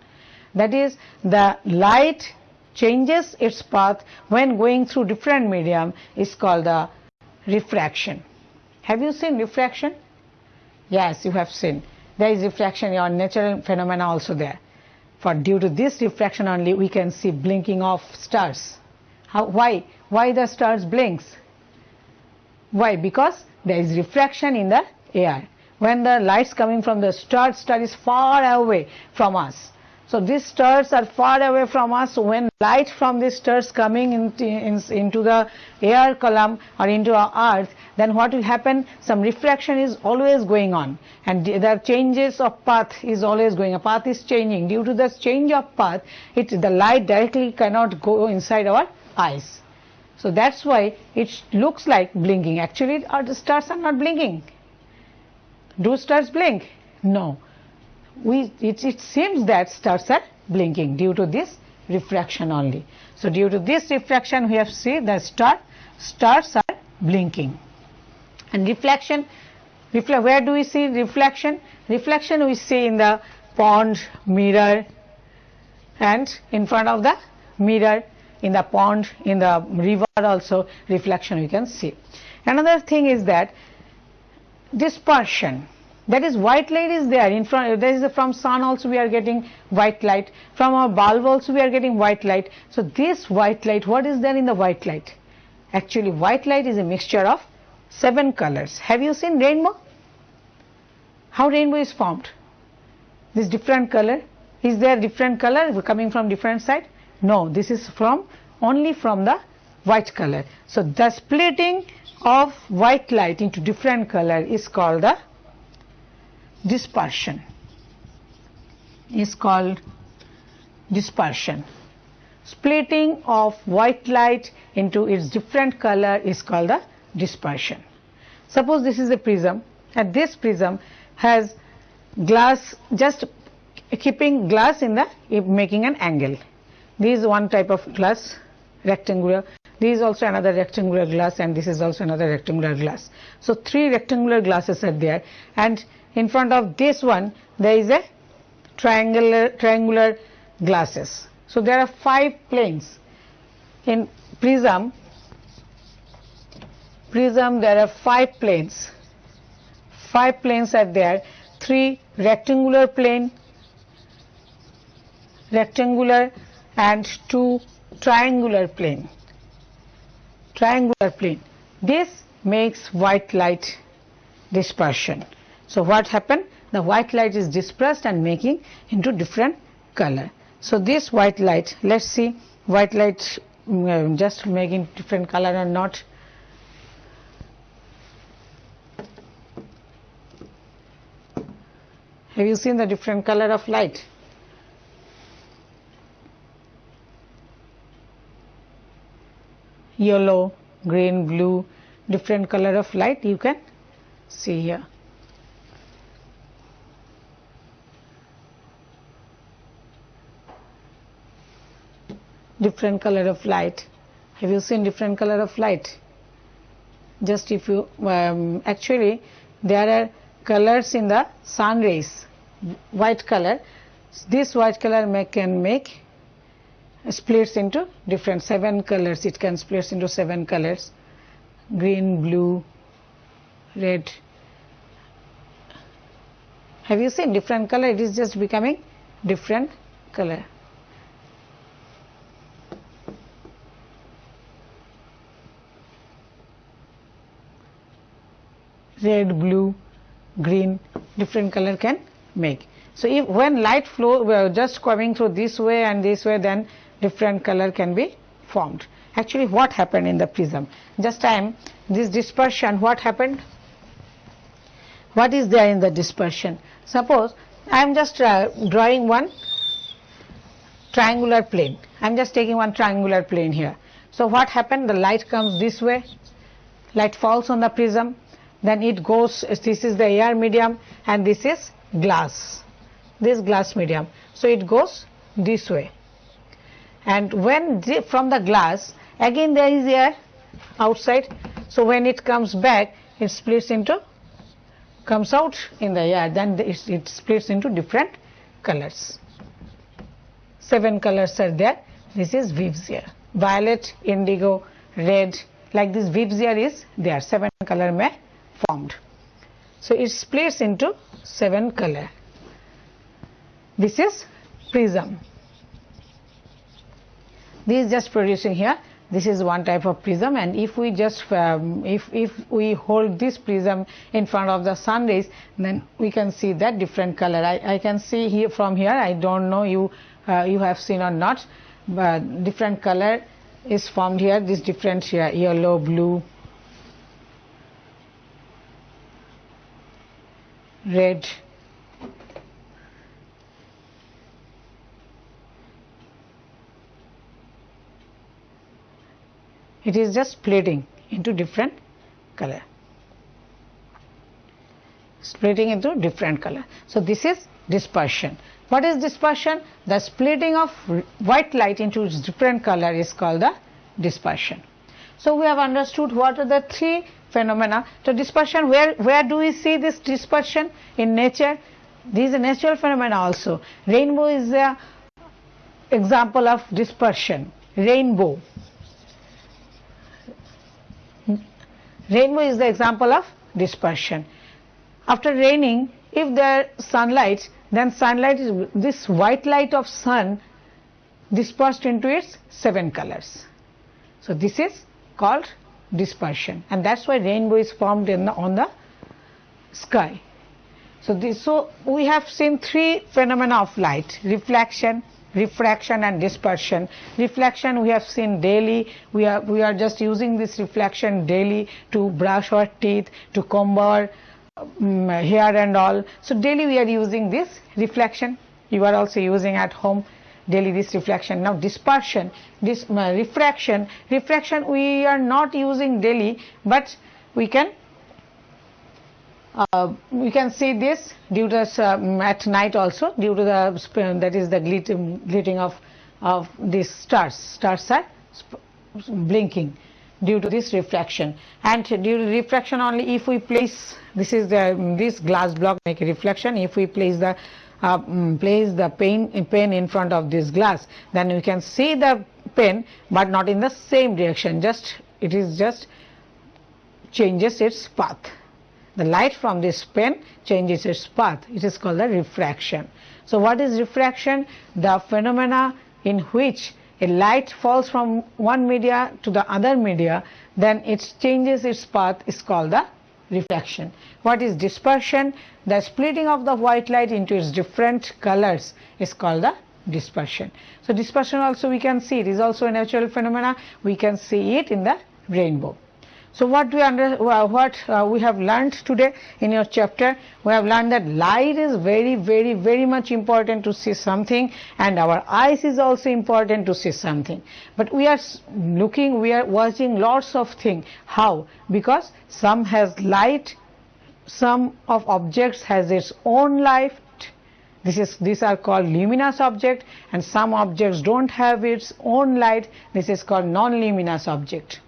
That is, the light changes its path when going through different medium is called the refraction. Have you seen refraction? Yes, you have seen. There is refraction on natural phenomena also there. For due to this refraction only we can see blinking of stars. Why the stars blinks? Why? Because there is refraction in the air. When the lights coming from the star is far away from us. So these stars are far away from us. When light from these stars coming into the air column or into our earth, then what will happen? Some refraction is always going on, and the changes of path is always going. A path is changing. Due to this change of path, the light directly cannot go inside our eyes. So that's why it looks like blinking. Actually, the stars are not blinking. Do stars blink? No. It seems that stars are blinking due to this refraction only. So due to this refraction we have seen the stars are blinking. And reflection, where do we see reflection? Reflection we see in the pond, mirror, and in front of the mirror, in the pond, in the river also reflection we can see. Another thing is that dispersion, that is white light is there in front, there is from sun also we are getting white light, from our bulb also we are getting white light. So this white light, what is there in the white light? Actually white light is a mixture of 7 colors. Have you seen rainbow? How rainbow is formed? This different color, is there different color coming from different side? No, this is from only from the white color. So the splitting of white light into different color is called the dispersion. Is called dispersion. Splitting of white light into its different color is called the dispersion. Suppose this is a prism, and this prism has glass, just keeping glass in the making an angle. This is one type of glass, rectangular. This is also another rectangular glass, and this is also another rectangular glass. So 3 rectangular glasses are there, and in front of this one there is a triangular glasses. So there are 5 planes in prism. There are 5 planes. 5 planes are there. 3 rectangular plane, and 2 triangular plane. This makes white light dispersion. So what happened? The white light is dispersed and making into different color. So this white light, let's see white light just making different color or not. Have you seen the different color of light? Yellow, green, blue, different color of light you can see here. Different color of light. Have you seen different color of light? Just if you actually there are colors in the sun rays. White color, this white color can make splits into different 7 colors. It can split into 7 colors: green, blue, red. Have you seen different color? It is just becoming different color. Red, blue, green, different color can make. So if when light flow just coming through this way and this way, then different color can be formed. Actually what happened in the prism? Just this dispersion, what happened? What is there in the dispersion? Suppose I am just drawing one triangular plane. I am just taking one triangular plane here. So what happened? The light comes this way, light falls on the prism, then it goes, this is the air medium and this is glass, this glass medium. So it goes this way, and when from the glass again there is air outside. So when it comes back, it splits into, comes out in the air, then it splits into different colors. 7 colors are there. This is VIII, violet, indigo, red, like this VIII is there, 7 color may formed. So it splits into 7 color. This is prism. This is just producing here. This is one type of prism, and if we just if we hold this prism in front of the sun rays, then we can see that different color. I can see here from here. I don't know you have seen or not, but different color is formed here. This different here, yellow, blue, red, it is just splitting into different color, splitting into different color. So this is dispersion. What is dispersion? The splitting of white light into its different color is called the dispersion. So we have understood what are the three phenomena. So dispersion, where do we see this dispersion? In nature. This is a natural phenomena also. Rainbow is the example of dispersion. Rainbow is the example of dispersion. After raining, if there is sunlight, then sunlight is this white light of sun dispersed into its 7 colors. So this is called dispersion, and that's why rainbow is formed on the sky. So we have seen three phenomena of light: reflection, refraction and dispersion. Reflection we have seen daily. We are just using this reflection daily to brush our teeth, to comb our hair and all. So daily we are using this reflection. You are also using at home daily this reflection. Now dispersion, this refraction we are not using daily, but we can see this due to at night also, due to the that is the glittering of these stars. Stars are blinking due to this refraction, and due to refraction only if we place this glass block make a reflection. If we place the pen in front of this glass, then we can see the pen but not in the same direction, it just changes its path. The light from this pen changes its path. It is called the refraction. So what is refraction? The phenomena in which a light falls from one media to the other media, then it changes its path is called the refraction. What is dispersion? The splitting of the white light into its different colors is called the dispersion. So dispersion also we can see, it is also a natural phenomena. We can see it in the rainbow. So what we have learned today in your chapter, we have learned that light is very much important to see something, and our eyes is also important to see something. But we are watching lots of things. How? Because some has light, some of objects has its own light. These are called luminous object, and some objects don't have its own light. This is called non-luminous object.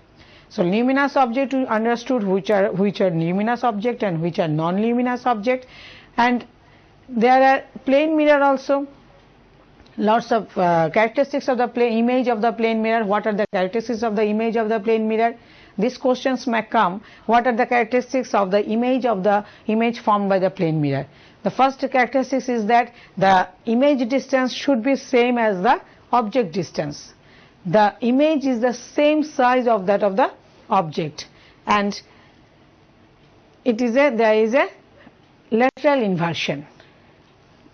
So luminous object we understood which are luminous object and which are non-luminous object, and there are plane mirror also. Lots of characteristics of the image of the plane mirror. What are the characteristics of the image of the plane mirror? These questions may come. What are the characteristics of the image formed by the plane mirror? The first characteristic is that the image distance should be same as the object distance. The image is the same size of that of the object, and there is a lateral inversion.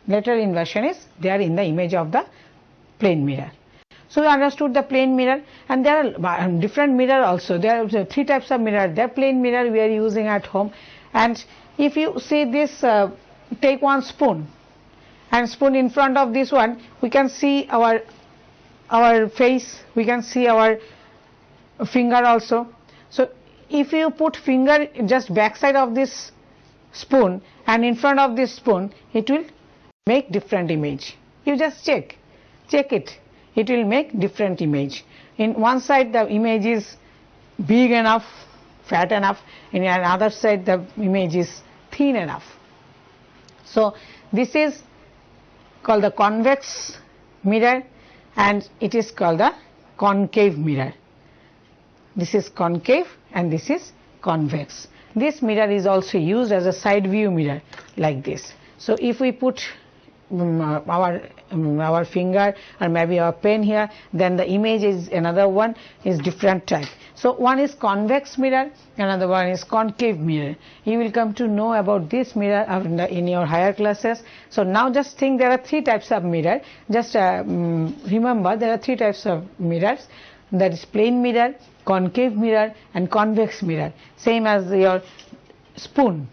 Lateral inversion is there in the image of the plane mirror. So we understood the plane mirror, and there are different mirror also. There are three types of mirror. The plane mirror we are using at home, and if you see this, take one spoon, and spoon in front of this one, we can see our face, we can see our finger also. So if you put finger just backside of this spoon and in front of this spoon, it will make different image. You just check it. It will make different image. In one side the image is big enough, fat enough. In another side the image is thin enough. So this is called the convex mirror, and it is called the concave mirror. This is concave and this is convex. This mirror is also used as a side view mirror like this. So if we put our finger or maybe our pen here, then the image is another one is different type. So one is convex mirror, another one is concave mirror. You will come to know about this mirror in your higher classes. So now just think there are three types of mirror. Just remember there are three types of mirrors. That is plane mirror, concave mirror and convex mirror. Same as your spoon.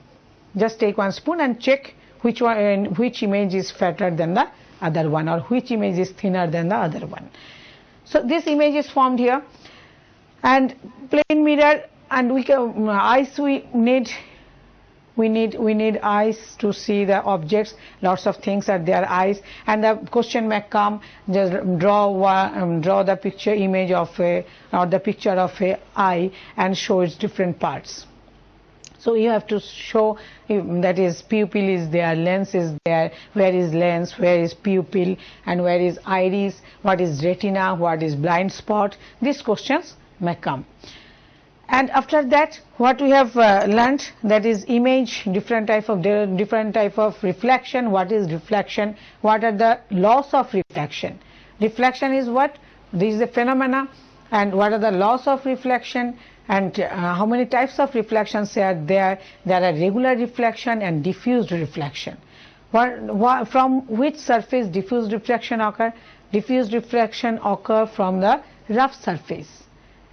Just take one spoon and check which image is fatter than the other one, or which image is thinner than the other one. So this image is formed here, and plane mirror, and eyes we need we need eyes to see the objects. Lots of things are there, eyes, and the question may come, just draw the picture image of a, or the picture of a eye and show its different parts. So you have to show, that is, pupil is there, lens is there, where is lens, where is pupil, and where is iris, what is retina, what is blind spot. These questions may come. And after that, what we have learnt, that is image, different type of reflection. What is reflection? What are the laws of reflection? Reflection is what? This is a phenomena. And what are the laws of reflection? And how many types of reflections are there? There are regular reflection and diffused reflection. From which surface diffused reflection occur? Diffused reflection occur from the rough surface,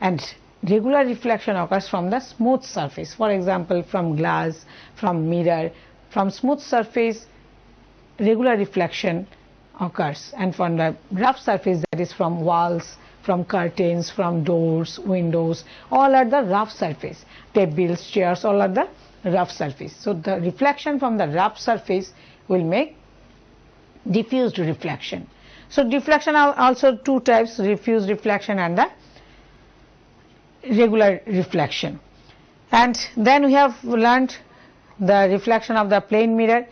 and regular reflection occurs from the smooth surface. For example, from glass, from mirror. From smooth surface, regular reflection occurs, and from the rough surface, that is from walls, from curtains, from doors, windows, all are the rough surface. Tables, chairs, all are the rough surface. So the reflection from the rough surface will make diffused reflection. So deflection are also two types, diffused reflection and the regular reflection. And then we have learnt the reflection of the plane mirror.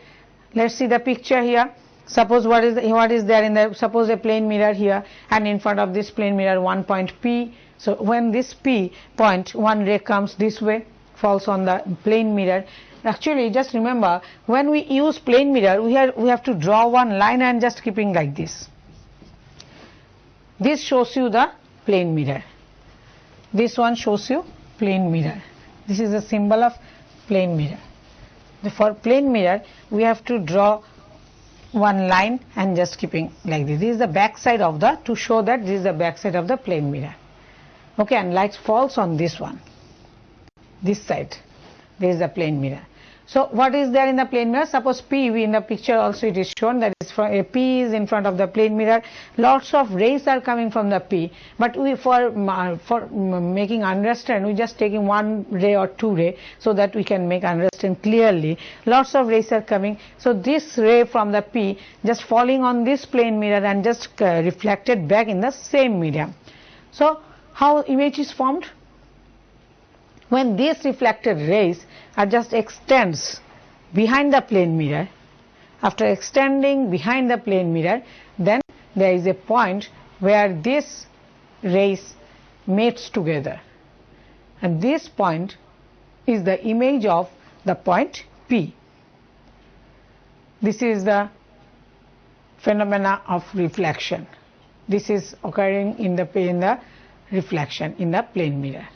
Let's see the picture here. Suppose what is there in the, suppose a plane mirror here, and in front of this plane mirror one point P. So when this P point, one ray comes this way, falls on the plane mirror. Actually, just remember, when we use plane mirror, we have to draw one line and just keeping like this. This shows you the plane mirror. This one shows you plane mirror. This is a symbol of plane mirror. For plane mirror, we have to draw one line and just keeping like this. This is the back side of the, to show that this is the back side of the plane mirror. Okay, and light falls on this one, this side. There is the plane mirror. So what is there in the plane mirror? Suppose P, in the picture also it is shown, that is from a P is in front of the plane mirror. Lots of rays are coming from the P, but we for making understand, we just taking one ray or two ray so that we can make understand clearly. Lots of rays are coming. So this ray from the P just falling on this plane mirror and just reflected back in the same medium. So how image is formed? When these reflected rays are just extends behind the plane mirror, after extending behind the plane mirror, then there is a point where these rays mates together, and this point is the image of the point P. This is the phenomena of reflection. This is occurring in the reflection in the plane mirror.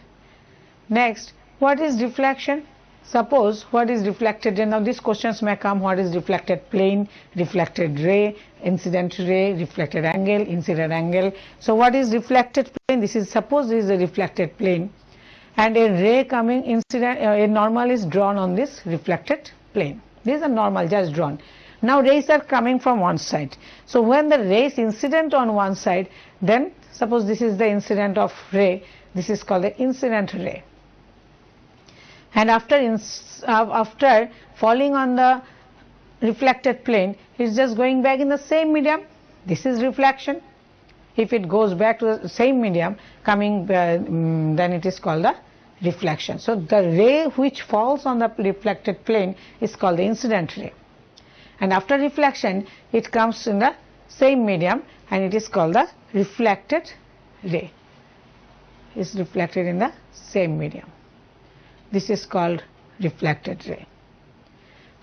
Next, what is reflection? Suppose what is reflected, and now these questions may come, what is reflected plane, reflected ray, incident ray, reflected angle, incident angle. So what is reflected plane? This is, suppose this is a reflected plane and a ray coming incident, a normal is drawn on this reflected plane. This is a normal just drawn. Now rays are coming from one side. So when the rays incident on one side, then suppose this is the incident of ray, this is called the incident ray. And after falling on the reflected plane, it is just going back in the same medium. This is reflection. If it goes back to the same medium, coming then it is called the reflection. So the ray which falls on the reflected plane is called the incident ray. And after reflection, it comes in the same medium, and it is called the reflected ray. Is reflected in the same medium. This is called reflected ray.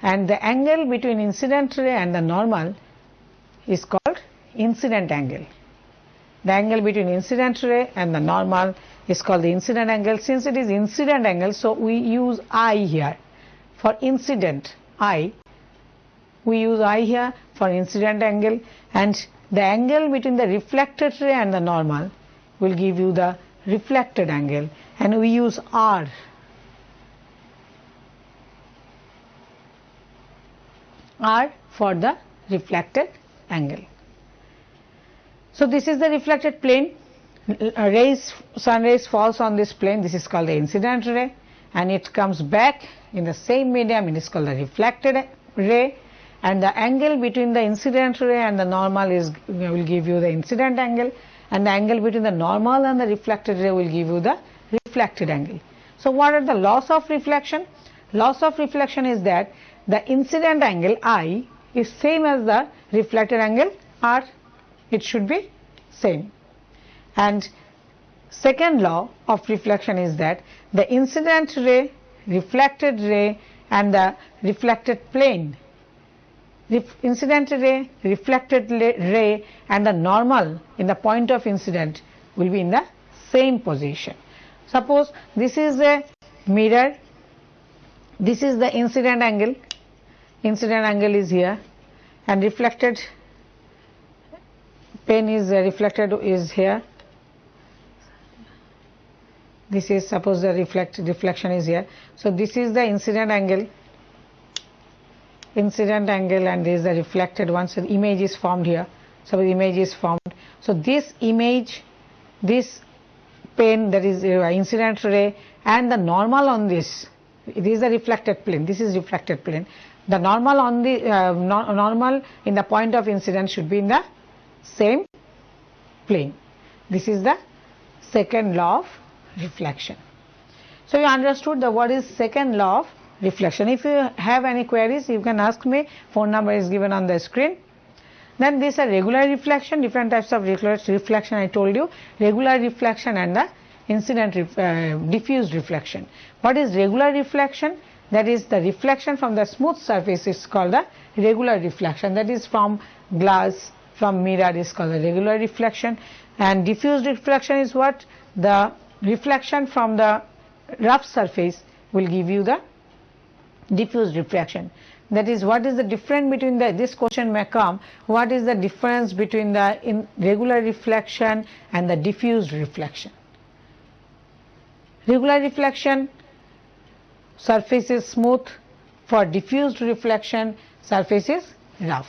And the angle between incident ray and the normal is called incident angle. The angle between incident ray and the normal is called the incident angle. Since it is incident angle, so we use I here for incident. We use I here for incident angle, and the angle between the reflected ray and the normal will give you the reflected angle, and we use R. R for the reflected angle. So this is the reflected plane. Sun rays falls on this plane. This is called the incident ray, and it comes back in the same medium. It is called the reflected ray, and the angle between the incident ray and the normal will give you the incident angle, and the angle between the normal and the reflected ray will give you the reflected angle. So what are the laws of reflection? Laws of reflection is that the incident angle I is same as the reflected angle R. It should be same. And second law of reflection is that the incident ray, reflected ray and the reflected plane, incident ray, reflected ray and the normal in the point of incident will be in the same position. Suppose this is a mirror, this is the incident angle is here, and reflected plane is reflected is here. This is, suppose the reflection is here. So this is the incident angle, and this is the reflected one. So the image is formed here. So the image is formed. So this image, this plane, that is incident ray, and the normal on this is the reflected plane. This is reflected plane. The normal on the normal in the point of incident should be in the same plane. This is the second law of reflection. So you understood the what is second law of reflection. If you have any queries, you can ask me. Phone number is given on the screen. Then this is a regular reflection, different types of reflection I told you, regular reflection and the incident diffused reflection. What is regular reflection? That is the reflection from the smooth surface is called the regular reflection. That is from glass, from mirror is called the regular reflection. And diffused reflection is what? The reflection from the rough surface will give you the diffused reflection. That is, what is the difference between this question may come, what is the difference between the regular reflection and the diffused reflection? Regular reflection, surface is smooth. For diffused reflection, surface is rough.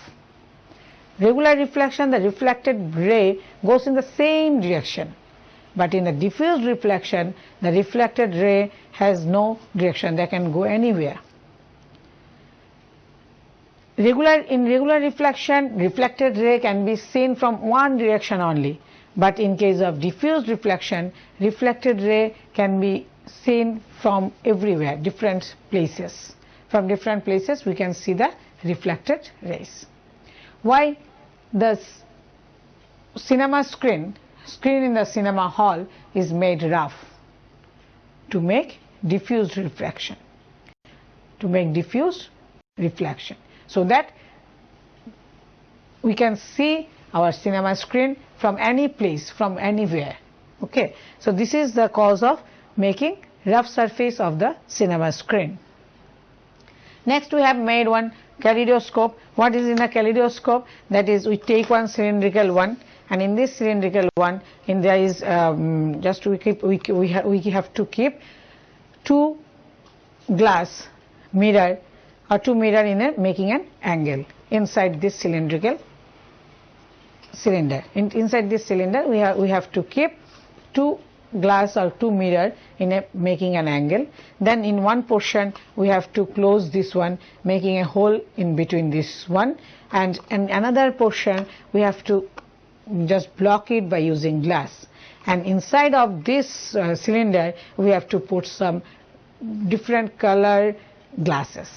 Regular reflection, the reflected ray goes in the same direction, but in the diffused reflection, the reflected ray has no direction, they can go anywhere. In regular reflection, reflected ray can be seen from one direction only, but in case of diffused reflection, reflected ray can be seen from everywhere, different places. From different places we can see the reflected rays. Why the cinema screen in the cinema hall is made rough? To make diffused reflection. So that we can see our cinema screen from any place, from anywhere. Okay. So this is the cause of making rough surface of the cinema screen. Next we have made one kaleidoscope. What is in a kaleidoscope? That is, we take one cylindrical one, and in this cylindrical one, there is we have to keep two glass mirror or two mirror in making an angle inside this cylindrical cylinder. Inside this cylinder we have to keep two glass or two mirror in making an angle. Then in one portion we have to close this one, making a hole in between this one, and in another portion we have to just block it by using glass. And inside of this cylinder we have to put some different color glasses,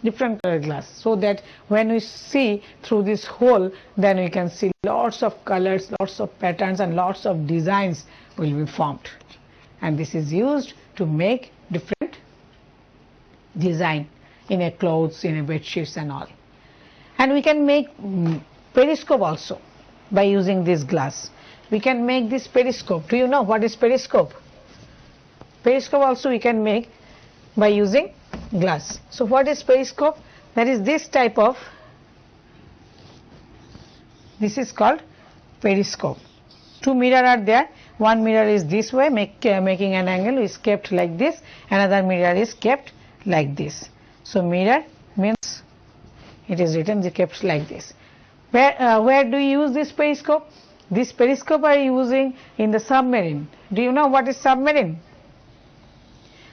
so that when we see through this hole, then we can see lots of colors, lots of patterns and lots of designs will be formed. And this is used to make different design in a clothes, in a bed sheets and all. And we can make periscope also by using this glass. We can make this periscope. Do you know what is periscope? Periscope also we can make by using glass. So what is periscope? That is this type of, this is called periscope. Two mirror are there. One mirror is this way, making an angle is kept like this. Another mirror is kept like this. So mirror means it is written kept like this. Where do you use this periscope? This periscope are using in the submarine. Do you know what is submarine?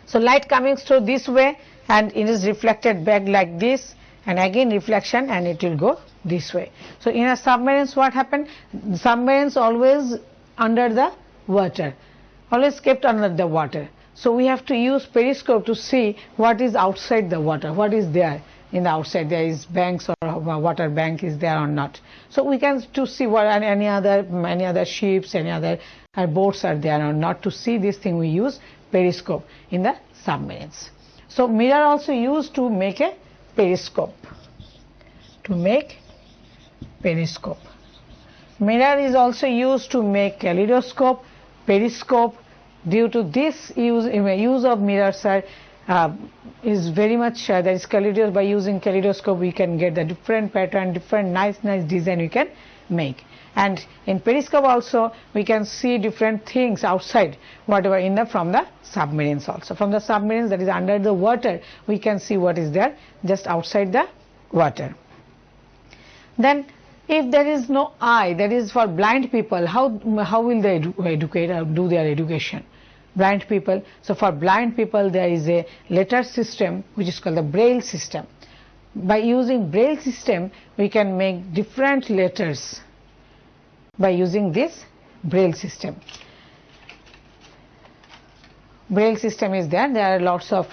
So light coming through this way and it is reflected back like this, and again reflection, and it will go this way. So in a submarines what happened? Submarines always under the water, always kept under the water. So we have to use periscope to see what is outside the water, what is there in the outside, there is banks or water bank is there or not. So we can to see what any other ships, any other boats are there or not. To see this thing we use periscope in the submarines. So mirror also used to make a periscope. To make periscope. Mirror is also used to make kaleidoscope, periscope. Due to this use of mirrors is very much that is kaleidoscope. By using kaleidoscope we can get the different pattern, different nice design we can make. And in periscope also we can see different things outside, whatever in the from the submarines also. From the submarines, that is under the water, we can see what is there just outside the water. Then if there is no eye, that is for blind people, how will they educate or do their education? Blind people. So for blind people there is a letter system which is called the braille system. By using braille system we can make different letters by using this braille system. Braille system is there are lots of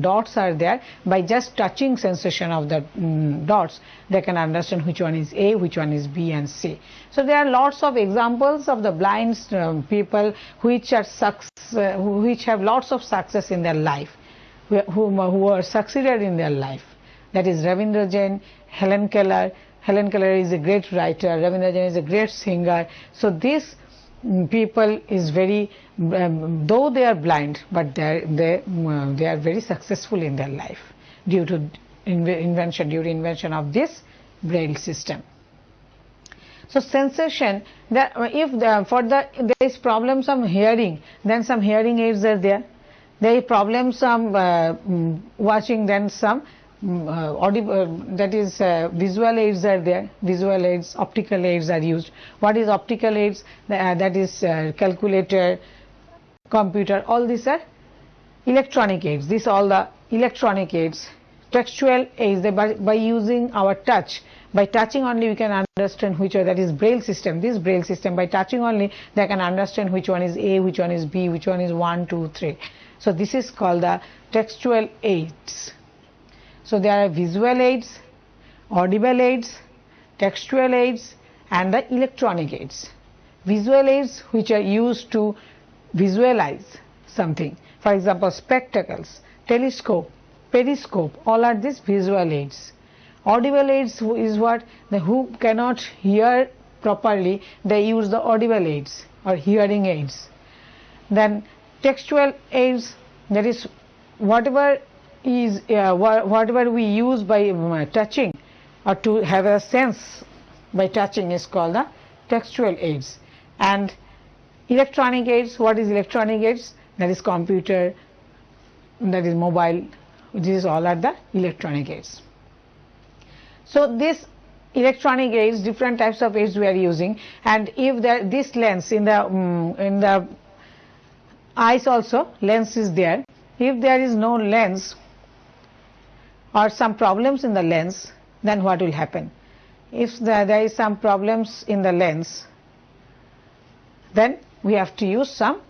dots are there. By just touching sensation of the dots, they can understand which one is A, which one is B and C. So there are lots of examples of the blind people which have lots of success in their life, who are succeeded in their life. That is Ravindra Jain, Helen Keller. Helen Keller is a great writer, Ravindra Jain is a great singer. So this people is very, though they are blind, but they are very successful in their life due to invention of this braille system. So sensation, that if there is problems of hearing, then some hearing aids are there. There is problems of watching, then some audible, that is visual aids are there. Visual aids, optical aids are used. What is optical aids? That is calculator, computer, all these are electronic aids. These all the electronic aids. Textual aids, by using our touch, by touching only we can understand which one, that is braille system. This braille system, by touching only they can understand which one is A, which one is B, which one is 1, 2, 3. So this is called the textual aids. So there are visual aids, audible aids, textual aids and the electronic aids. Visual aids which are used to visualize something. For example, spectacles, telescope, periscope, all are these visual aids. Audible aids is what? Who cannot hear properly, they use the audible aids or hearing aids. Then textual aids, that is whatever we use by touching or to have a sense by touching is called the textual aids. And electronic aids, what is electronic aids? That is computer, that is mobile, these all are the electronic aids. So this electronic aids, different types of aids we are using, and if this lens in the eyes also, lens is there. If there is no lens or some problems in the lens, then what will happen? If there is some problems in the lens, then we have to use some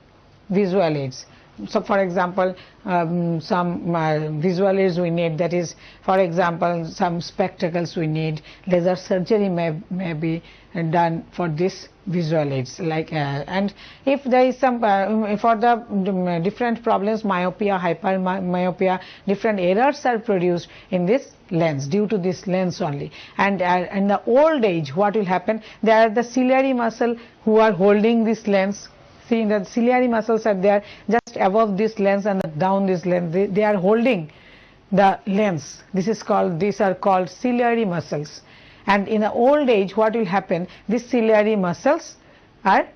visual aids. So for example, some visual aids we need, that is for example some spectacles we need, laser surgery may be done for this visual aids, like and if there is some for the different problems, myopia, hypermyopia, different errors are produced in this lens due to this lens only. And in the old age, what will happen? There are the ciliary muscle who are holding this lens. See, the ciliary muscles are there just above this lens and down this lens. They are holding the lens. These are called ciliary muscles. And in the old age, what will happen? These ciliary muscles are,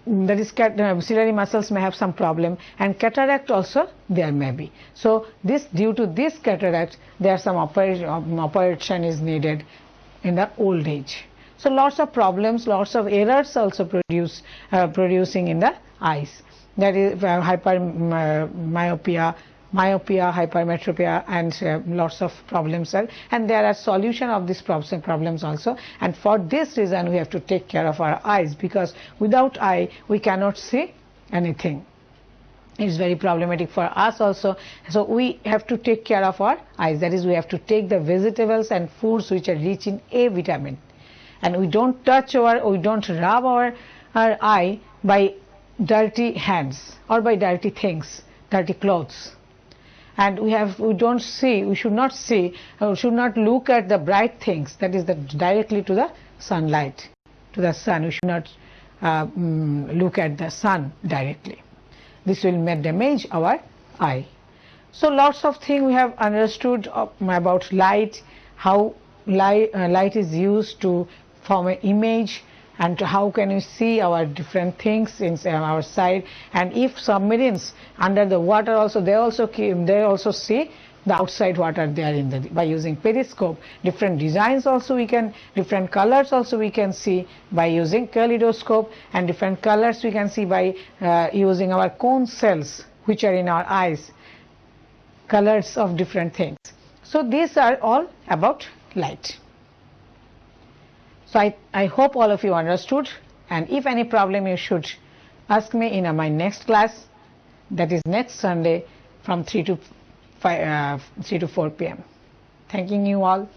ciliary muscles may have some problem, and cataract also there may be. So due to this cataract, there are some operation is needed in the old age. So lots of problems, lots of errors also producing in the eyes. that is myopia, hypermetropia, and lots of problems are, and there are solution of these problems also. And for this reason we have to take care of our eyes, because without eye we cannot see anything. It is very problematic for us also. So we have to take care of our eyes, that is, we have to take the vegetables and foods which are rich in A vitamin, and we don't touch we don't rub our eye by dirty hands or by dirty things, dirty clothes. And we should not look at the bright things, that is directly to the sunlight, to the sun. We should not look at the sun directly. This will damage our eye. So lots of things we have understood about light, how light is used to form an image, and how can we see our different things in our side. And if submarines under the water also, they also see the outside water there by using periscope. Different designs also different colors also we can see by using kaleidoscope, and different colors we can see by using our cone cells which are in our eyes, colors of different things. So these are all about light. So I hope all of you understood, and if any problem you should ask me in my next class, that is next Sunday from 3 to 4 p.m. Thanking you all.